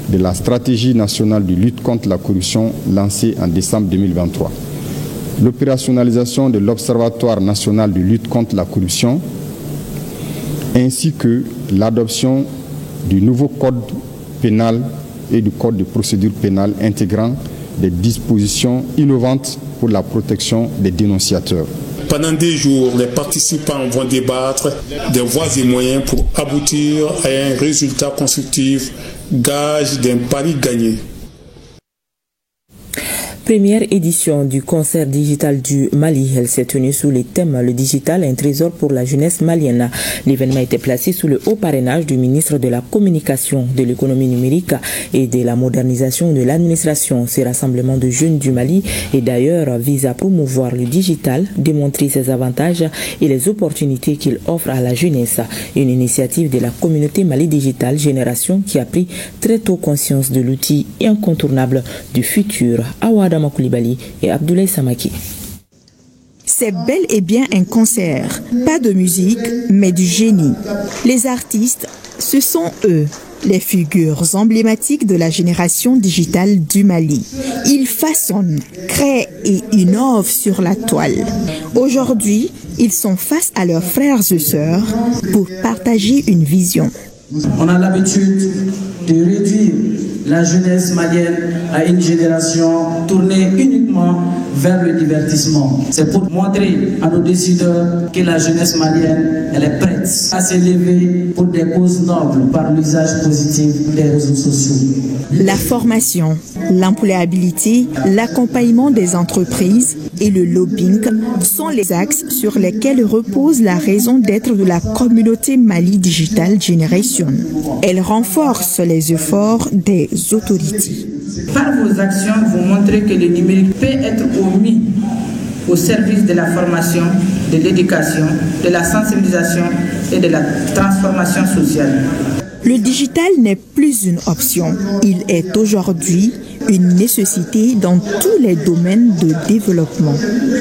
de la stratégie nationale de lutte contre la corruption lancée en décembre 2023. L'opérationnalisation de l'Observatoire national de lutte contre la corruption ainsi que l'adoption du nouveau code pénal et du code de procédure pénale intégrant des dispositions innovantes pour la protection des dénonciateurs. Pendant 2 jours, les participants vont débattre des voies et moyens pour aboutir à un résultat constructif, gage d'un pari gagné. Première édition du concert digital du Mali. Elle s'est tenue sous le thème Le digital, un trésor pour la jeunesse malienne. L'événement était placé sous le haut parrainage du ministre de la Communication, de l'économie numérique et de la modernisation de l'administration. Ce rassemblement de jeunes du Mali et d'ailleurs vise à promouvoir le digital, démontrer ses avantages et les opportunités qu'il offre à la jeunesse. Une initiative de la communauté Mali Digital Génération qui a pris très tôt conscience de l'outil incontournable du futur. Awada Makoulibali et Abdoulaye Samaki. C'est bel et bien un concert, pas de musique, mais du génie. Les artistes, ce sont eux, les figures emblématiques de la génération digitale du Mali. Ils façonnent, créent et innovent sur la toile. Aujourd'hui, ils sont face à leurs frères et sœurs pour partager une vision. On a l'habitude de réduire la jeunesse malienne à une génération tournée uniquement vers le divertissement. C'est pour montrer à nos décideurs que la jeunesse malienne, elle est prête à s'élever pour des causes nobles par l'usage positif des réseaux sociaux. La formation, l'employabilité, l'accompagnement des entreprises et le lobbying sont les axes sur lesquels repose la raison d'être de la communauté Mali Digital Generation. Elle renforce les efforts des autorités. Par vos actions, vous montrez que le numérique peut être mis au service de la formation, de l'éducation, de la sensibilisation et de la transformation sociale. Le digital n'est plus une option, il est aujourd'hui une nécessité dans tous les domaines de développement.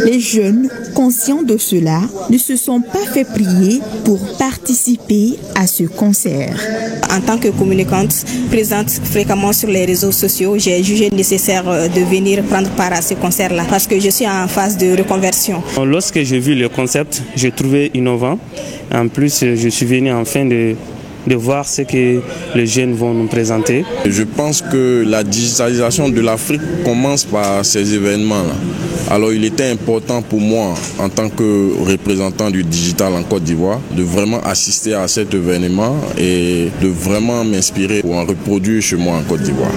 Les jeunes, conscients de cela, ne se sont pas fait prier pour participer à ce concert. En tant que communicante présente fréquemment sur les réseaux sociaux, j'ai jugé nécessaire de venir prendre part à ce concert-là parce que je suis en phase de reconversion. Lorsque j'ai vu le concept, j'ai trouvé innovant. En plus, je suis venu enfin de voir ce que les jeunes vont nous présenter. Je pense que la digitalisation de l'Afrique commence par ces événements-là. Alors il était important pour moi, en tant que représentant du digital en Côte d'Ivoire, de vraiment assister à cet événement et de vraiment m'inspirer pour en reproduire chez moi en Côte d'Ivoire.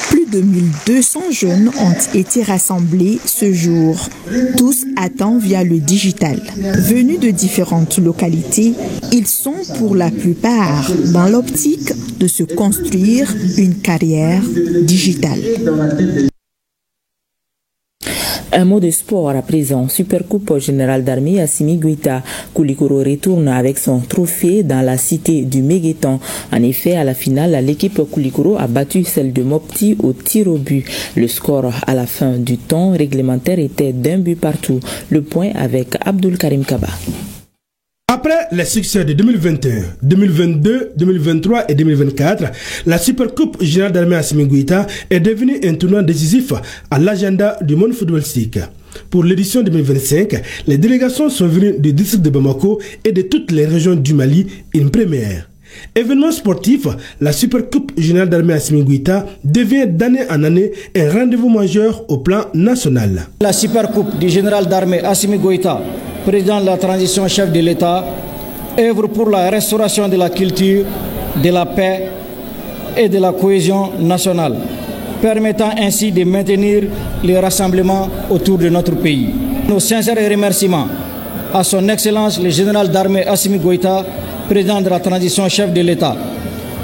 Plus de 1200 jeunes ont été rassemblés ce jour, tous atteints via le digital. Venus de différentes localités, ils sont pour la plupart dans l'optique de se construire une carrière digitale. Un mot de sport à présent. Supercoupe générale d'armée Assimi Goïta. Koulikoro retourne avec son trophée dans la cité du Méguétan. En effet, à la finale, l'équipe Koulikoro a battu celle de Mopti au tir au but. Le score à la fin du temps réglementaire était d'1 but partout. Le point avec Abdul Karim Kaba. Après les succès de 2021, 2022, 2023 et 2024, la Supercoupe générale d'armée Assimi Goïta est devenue un tournant décisif à l'agenda du monde footballistique. Pour l'édition 2025, les délégations sont venues du district de Bamako et de toutes les régions du Mali, une première. Événement sportif, la Supercoupe générale d'armée Assimi Goïta devient d'année en année un rendez-vous majeur au plan national. La Supercoupe du général d'armée Assimi Goïta, président de la transition chef de l'État, œuvre pour la restauration de la culture, de la paix et de la cohésion nationale, permettant ainsi de maintenir les rassemblements autour de notre pays. Nos sincères remerciements à son Excellence le général d'armée Assimi Goïta, président de la transition chef de l'État,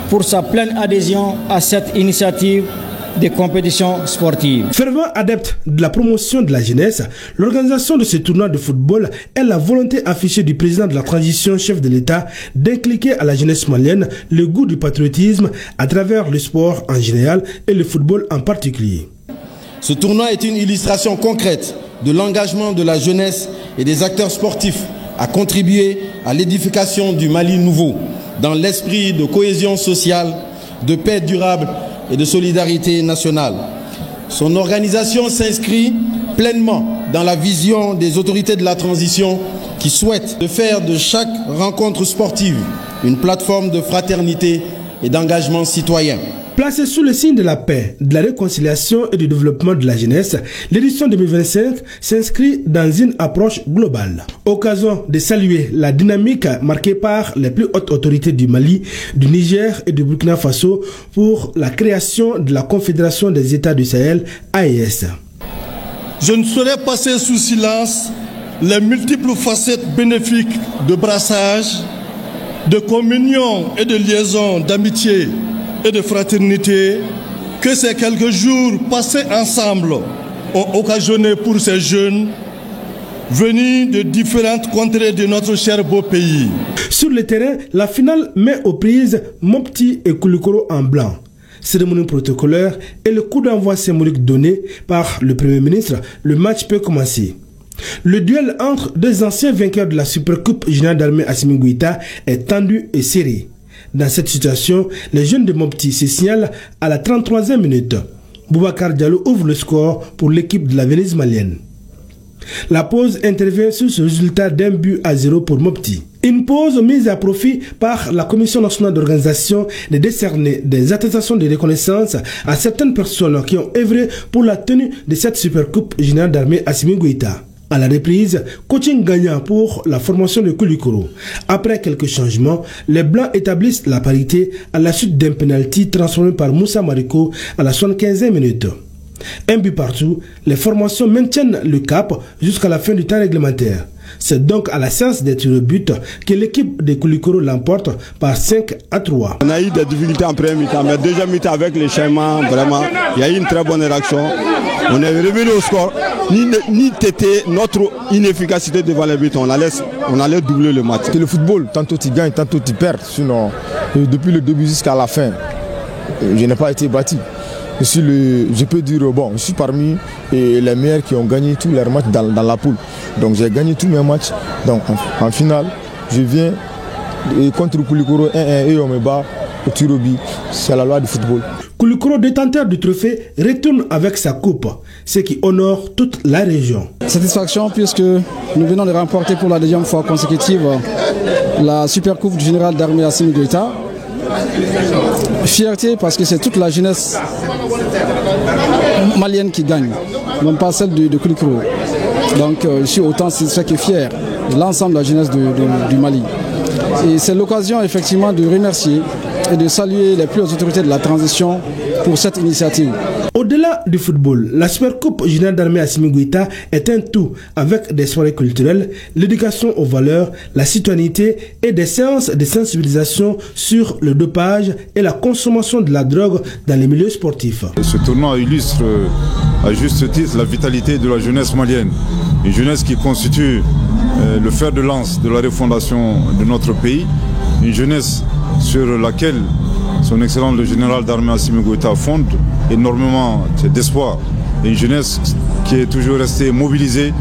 pour sa pleine adhésion à cette initiative des compétitions sportives. Fervent adepte de la promotion de la jeunesse, l'organisation de ce tournoi de football est la volonté affichée du président de la transition chef de l'État d'inculquer à la jeunesse malienne le goût du patriotisme à travers le sport en général et le football en particulier. Ce tournoi est une illustration concrète de l'engagement de la jeunesse et des acteurs sportifs à contribuer à l'édification du Mali nouveau dans l'esprit de cohésion sociale, de paix durable et de solidarité nationale. Son organisation s'inscrit pleinement dans la vision des autorités de la transition qui souhaitent de faire de chaque rencontre sportive une plateforme de fraternité et d'engagement citoyen. Placée sous le signe de la paix, de la réconciliation et du développement de la jeunesse, l'édition 2025 s'inscrit dans une approche globale. Occasion de saluer la dynamique marquée par les plus hautes autorités du Mali, du Niger et du Burkina Faso pour la création de la Confédération des États du Sahel, AES. Je ne saurais passer sous silence les multiples facettes bénéfiques de brassage, de communion et de liaison, d'amitié et de fraternité que ces quelques jours passés ensemble ont occasionné pour ces jeunes venus de différentes contrées de notre cher beau pays. Sur le terrain, la finale met aux prises Mopti et Koulikoro en blanc. Cérémonie protocolaire et le coup d'envoi symbolique donné par le Premier ministre, le match peut commencer. Le duel entre deux anciens vainqueurs de la Supercoupe Générale d'Armée Assimi Goïta est tendu et serré. Dans cette situation, les jeunes de Mopti se signalent à la 33e minute. Boubacar Diallo ouvre le score pour l'équipe de la Venise malienne. La pause intervient sur ce résultat d'1-0 pour Mopti. Une pause mise à profit par la Commission nationale d'organisation de décerner des attestations de reconnaissance à certaines personnes qui ont œuvré pour la tenue de cette Supercoupe Générale d'Armée Assimi Goïta. À la reprise, coaching gagnant pour la formation de Koulikoro. Après quelques changements, les Blancs établissent la parité à la suite d'un penalty transformé par Moussa Mariko à la 75e minute. Un but partout, les formations maintiennent le cap jusqu'à la fin du temps réglementaire. C'est donc à la séance des tirs au but que l'équipe de Koulikoro l'emporte par 5-3. On a eu des difficultés en première mi-temps, mais deuxième mi-temps avec les chaînements, vraiment, il y a eu une très bonne réaction. On est revenu au score. Ni t'étais notre inefficacité devant les buts, on allait doubler le match. C'est le football, tantôt tu gagnes, tantôt tu perds. Sinon, depuis le début jusqu'à la fin, je n'ai pas été battu. Je peux dire, bon, je suis parmi les meilleurs qui ont gagné tous leurs matchs dans la poule. Donc j'ai gagné tous mes matchs. Donc en finale, je viens contre Koulikoro 1-1 et on me bat au tir au but. C'est la loi du football. Koulikoro, détenteur du trophée, retourne avec sa coupe, ce qui honore toute la région. Satisfaction puisque nous venons de remporter pour la deuxième fois consécutive la Supercoupe du Général d'Armée Assimi Goïta. Fierté parce que c'est toute la jeunesse malienne qui gagne, non pas celle de Koulikoro. Donc je suis autant satisfait que fier de l'ensemble de la jeunesse du Mali. Et c'est l'occasion effectivement de remercier et de saluer les plus hautes autorités de la transition pour cette initiative. Au-delà du football, la Supercoupe Générale d'Armée Assimi Goïta est un tout avec des soirées culturelles, l'éducation aux valeurs, la citoyenneté et des séances de sensibilisation sur le dopage et la consommation de la drogue dans les milieux sportifs. Ce tournoi illustre à juste titre la vitalité de la jeunesse malienne, une jeunesse qui constitue le fer de lance de la refondation de notre pays, une jeunesse sur laquelle son Excellence le général d'armée Assimi Goïta fonde énormément d'espoir. Une jeunesse qui est toujours restée mobilisée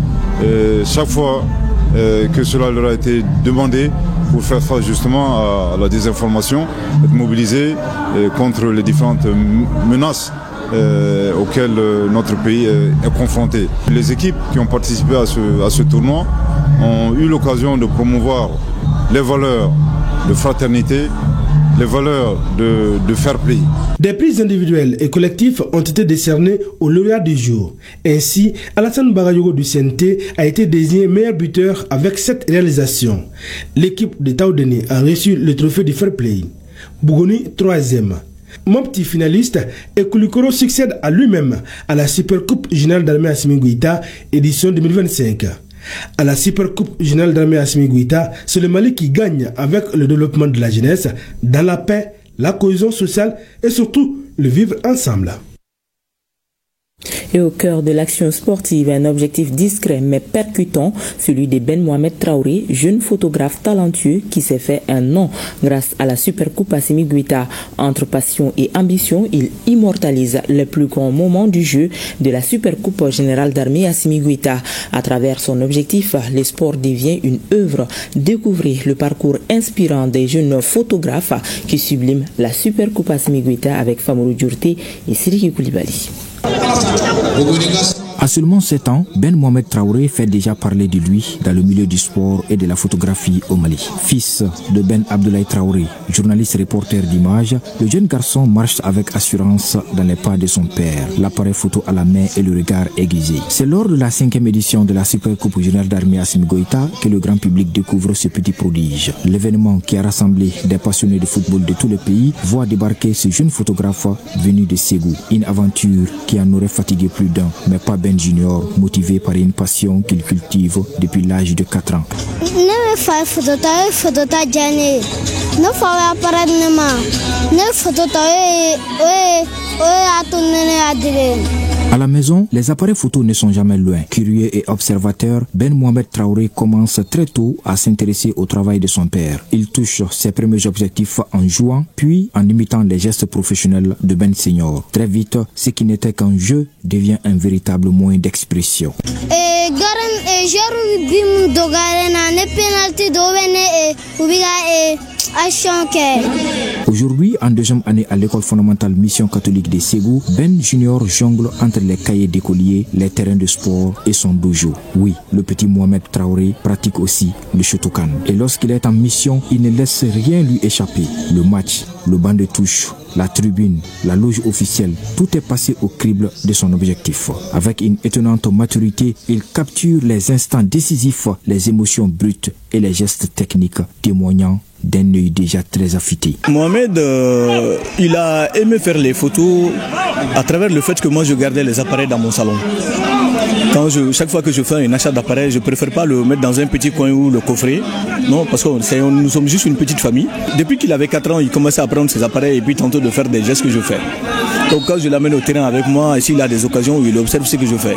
chaque fois que cela leur a été demandé pour faire face justement à la désinformation, être mobilisée contre les différentes menaces auxquelles notre pays est confronté. Les équipes qui ont participé à ce tournoi ont eu l'occasion de promouvoir les valeurs de fraternité, les valeurs de fair play. Des prix individuels et collectifs ont été décernés aux lauréats du jour. Ainsi, Alassane Bagayogo du CNT a été désigné meilleur buteur avec cette réalisation. L'équipe de Taoudeni a reçu le trophée du fair play. Bougoni, 3e. Mopti finaliste et Koulikoro succède à lui-même à la Supercoupe Générale d'Armée Assimi Goïta édition 2025. À la Supercoupe Générale d'Armée Assimi Goïta, c'est le Mali qui gagne avec le développement de la jeunesse dans la paix, la cohésion sociale et surtout le vivre ensemble. Et au cœur de l'action sportive, un objectif discret mais percutant, celui de Ben Mohamed Traoré, jeune photographe talentueux qui s'est fait un nom grâce à la Supercoupe Assimi Goïta. Entre passion et ambition, il immortalise les plus grands moments du jeu de la Supercoupe Générale d'Armée Assimi Goïta. À travers son objectif, le sport devient une œuvre. Découvrez le parcours inspirant des jeunes photographes qui subliment la Supercoupe Assimi Goïta avec Famorou Djourté et Sidiki Koulibaly. À seulement 7 ans, Ben Mohamed Traoré fait déjà parler de lui dans le milieu du sport et de la photographie au Mali. Fils de Ben Abdoulaye Traoré, journaliste reporter d'images, le jeune garçon marche avec assurance dans les pas de son père, l'appareil photo à la main et le regard aiguisé. C'est lors de la 5e édition de la Supercoupe Générale d'Armée Assimi Goïta que le grand public découvre ce petit prodige. L'événement qui a rassemblé des passionnés de football de tout le pays voit débarquer ce jeune photographe venu de Ségou. Une aventure qui en aurait fatigué plus d'un, mais pas Ben Ben Junior, motivé par une passion qu'il cultive depuis l'âge de 4 ans. À la maison, les appareils photo ne sont jamais loin. Curieux et observateur, Ben Mohamed Traoré commence très tôt à s'intéresser au travail de son père. Il touche ses premiers objectifs en jouant, puis en imitant les gestes professionnels de Ben Senior. Très vite, ce qui n'était qu'un jeu devient un véritable moyen d'expression. Aujourd'hui, en deuxième année à l'école fondamentale Mission catholique de Ségou, Ben Junior jongle entre les cahiers d'écoliers, les terrains de sport et son dojo. Oui, le petit Mohamed Traoré pratique aussi le shotokan. Et lorsqu'il est en mission, il ne laisse rien lui échapper. Le match, le banc de touche, la tribune, la loge officielle, tout est passé au crible de son objectif. Avec une étonnante maturité, il capture les instants décisifs, les émotions brutes et les gestes techniques témoignant d'un œil déjà très affûté. Mohamed, il a aimé faire les photos à travers le fait que moi je gardais les appareils dans mon salon. Chaque fois que je fais un achat d'appareil, je ne préfère pas le mettre dans un petit coin ou le coffrer. Non, parce que nous sommes juste une petite famille. Depuis qu'il avait 4 ans, il commençait à prendre ses appareils et puis tantôt de faire des gestes que je fais. Donc quand je l'amène au terrain avec moi, s'il a des occasions où il observe ce que je fais.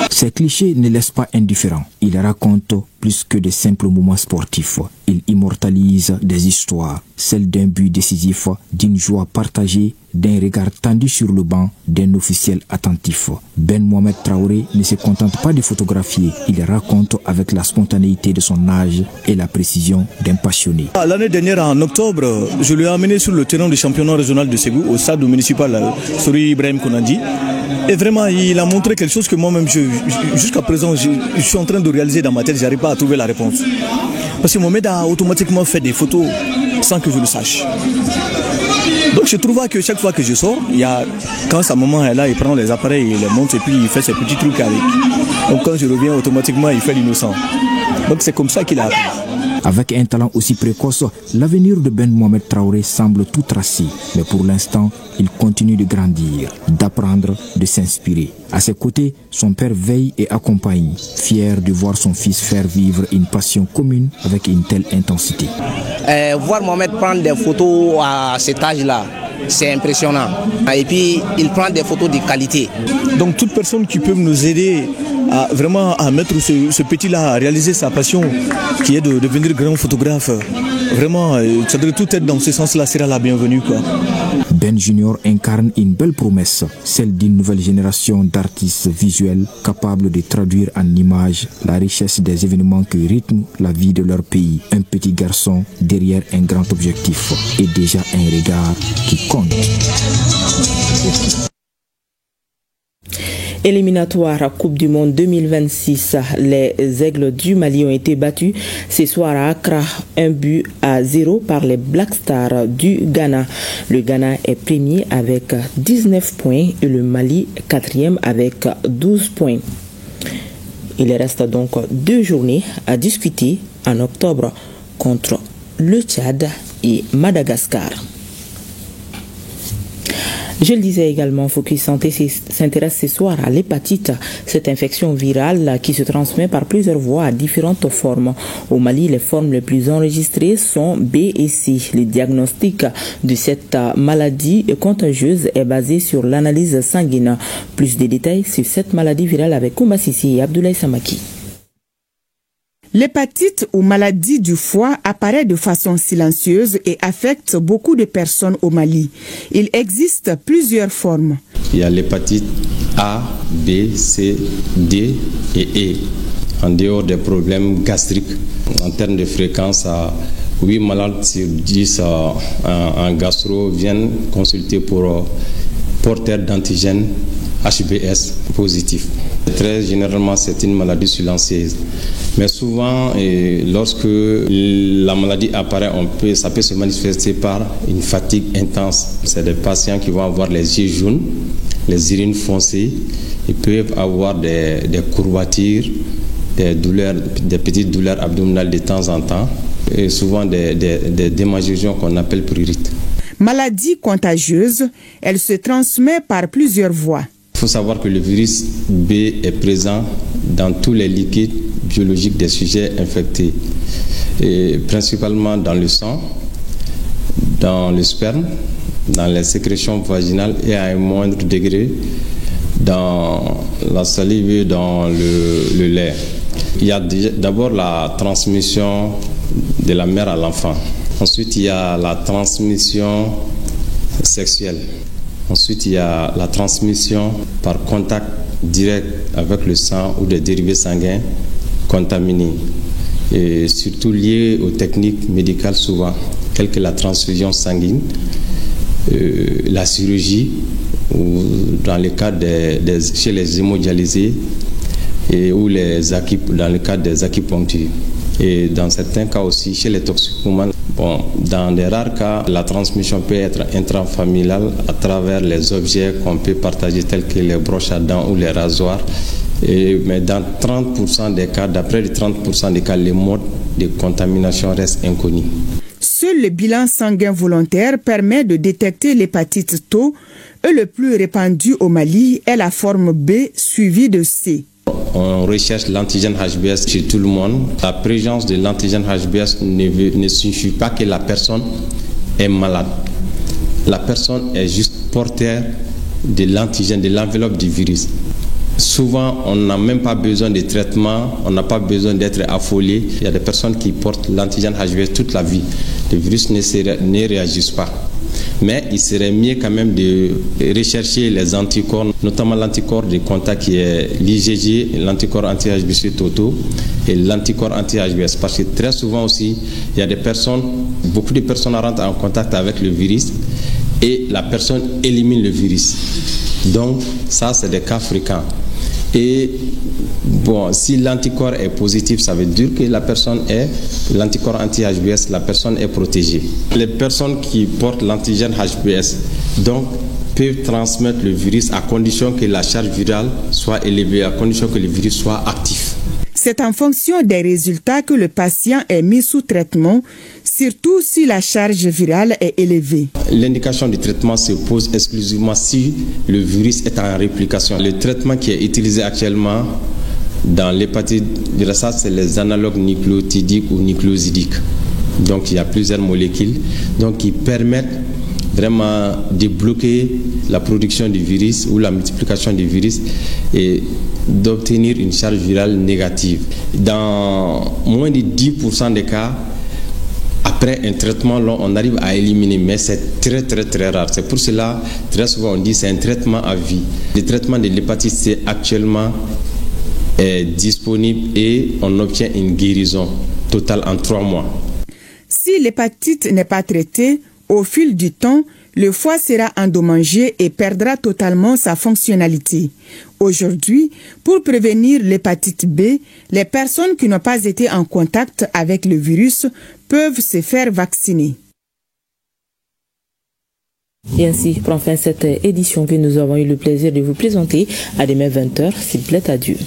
Ces clichés ne laissent pas indifférents. Il raconte plus que de simples moments sportifs. Il immortalise des histoires, celles d'un but décisif, d'une joie partagée, d'un regard tendu sur le banc, d'un officiel attentif. Ben Mohamed Traoré ne se contente pas de photographier, il raconte avec la spontanéité de son âge et la précision d'un passionné. L'année dernière, en octobre, je l'ai amené sur le terrain du championnat régional de Ségou, au stade municipal Souri Ibrahim Konandi. Et vraiment, il a montré quelque chose que moi-même, jusqu'à présent, je suis en train de réaliser dans ma tête, je n'arrive pas à trouver la réponse. Parce que Mohamed a automatiquement fait des photos sans que je le sache. Donc je trouve que chaque fois que je sors, quand sa maman est là, il prend les appareils, il les monte et puis il fait ses petits trucs avec. Donc quand je reviens, automatiquement, il fait l'innocent. Donc c'est comme ça qu'il a appris. Avec un talent aussi précoce, l'avenir de Ben Mohamed Traoré semble tout tracé. Mais pour l'instant, il continue de grandir, d'apprendre, de s'inspirer. À ses côtés, son père veille et accompagne, fier de voir son fils faire vivre une passion commune avec une telle intensité. Voir Mohamed prendre des photos à cet âge-là, c'est impressionnant. Et puis, il prend des photos de qualité. Donc, toute personne qui peut nous aider à mettre ce petit-là à réaliser sa passion, qui est de devenir grand photographe, vraiment, ça devrait tout être dans ce sens-là, sera la bienvenue, quoi. Ben Junior incarne une belle promesse, celle d'une nouvelle génération d'artistes visuels capables de traduire en images la richesse des événements qui rythment la vie de leur pays. Un petit garçon derrière un grand objectif et déjà un regard qui compte. Éliminatoire à Coupe du Monde 2026, les Aigles du Mali ont été battus ce soir à Accra, 1-0 par les Black Stars du Ghana. Le Ghana est premier avec 19 points et le Mali 4e avec 12 points. Il reste donc 2 journées à discuter en octobre contre le Tchad et Madagascar. Je le disais également, Focus Santé s'intéresse ce soir à l'hépatite, cette infection virale qui se transmet par plusieurs voies à différentes formes. Au Mali, les formes les plus enregistrées sont B et C. Le diagnostic de cette maladie contagieuse est basé sur l'analyse sanguine. Plus de détails sur cette maladie virale avec Koumba Sissi et Abdoulaye Samaki. L'hépatite ou maladie du foie apparaît de façon silencieuse et affecte beaucoup de personnes au Mali. Il existe plusieurs formes. Il y a l'hépatite A, B, C, D et E. En dehors des problèmes gastriques, en termes de fréquence, 8 malades sur 10 en gastro viennent consulter pour porteurs d'antigènes HBS positif. Très généralement, c'est une maladie silencieuse. Mais souvent, lorsque la maladie apparaît, ça peut se manifester par une fatigue intense. C'est des patients qui vont avoir les yeux jaunes, les urines foncées. Ils peuvent avoir des courbatures, des douleurs, des petites douleurs abdominales de temps en temps. Et souvent des démangeaisons qu'on appelle prurite. Maladie contagieuse, elle se transmet par plusieurs voies. faut savoir que le virus B est présent dans tous les liquides biologiques des sujets infectés, et principalement dans le sang, dans le sperme, dans les sécrétions vaginales et à un moindre degré dans la salive et dans le lait. Il y a d'abord la transmission de la mère à l'enfant. Ensuite, il y a la transmission sexuelle. Ensuite, il y a la transmission par contact direct avec le sang ou des dérivés sanguins contaminés. Et surtout liés aux techniques médicales souvent, telles que la transfusion sanguine, la chirurgie, ou dans le cas chez les hémodialysés, ou dans le cas des acupunctures. Et dans certains cas aussi, chez les toxicomanes, dans des rares cas, la transmission peut être intrafamiliale à travers les objets qu'on peut partager, tels que les broches à dents ou les rasoirs. Mais dans 30% des cas, d'après les 30% des cas, les modes de contamination restent inconnus. Seul le bilan sanguin volontaire permet de détecter l'hépatite tau et le plus répandu au Mali est la forme B suivie de C. On recherche l'antigène HBS chez tout le monde. La présence de l'antigène HBS ne signifie pas que la personne est malade. La personne est juste porteur de l'antigène, de l'enveloppe du virus. Souvent, on n'a même pas besoin de traitement, on n'a pas besoin d'être affolé. Il y a des personnes qui portent l'antigène HBS toute la vie. Le virus ne réagit pas. Mais il serait mieux quand même de rechercher les anticorps, notamment l'anticorps de contact qui est l'IgG, l'anticorps anti-HBC totaux et l'anticorps anti-HBS. Parce que très souvent aussi, il y a beaucoup de personnes rentrent en contact avec le virus et la personne élimine le virus. Donc ça, c'est des cas fréquents. Et si l'anticorps est positif, ça veut dire que l'anticorps anti-HBS, la personne est protégée. Les personnes qui portent l'antigène HBS donc peuvent transmettre le virus à condition que la charge virale soit élevée, à condition que le virus soit actif. C'est en fonction des résultats que le patient est mis sous traitement, surtout si la charge virale est élevée. L'indication du traitement se pose exclusivement si le virus est en réplication. Le traitement qui est utilisé actuellement dans l'hépatite virale, c'est les analogues nucléotidiques ou nucléosidiques. Donc il y a plusieurs molécules qui permettent vraiment de bloquer la production du virus ou la multiplication du virus et d'obtenir une charge virale négative. Dans moins de 10% des cas, après un traitement long, on arrive à éliminer, mais c'est très très très rare. C'est pour cela, très souvent on dit c'est un traitement à vie. Le traitement de l'hépatite C actuellement est disponible et on obtient une guérison totale en 3 mois. Si l'hépatite n'est pas traitée, au fil du temps, le foie sera endommagé et perdra totalement sa fonctionnalité. Aujourd'hui, pour prévenir l'hépatite B, les personnes qui n'ont pas été en contact avec le virus peuvent se faire vacciner. Et ainsi prend fin cette édition que nous avons eu le plaisir de vous présenter. À demain 20h, s'il plaît à Dieu.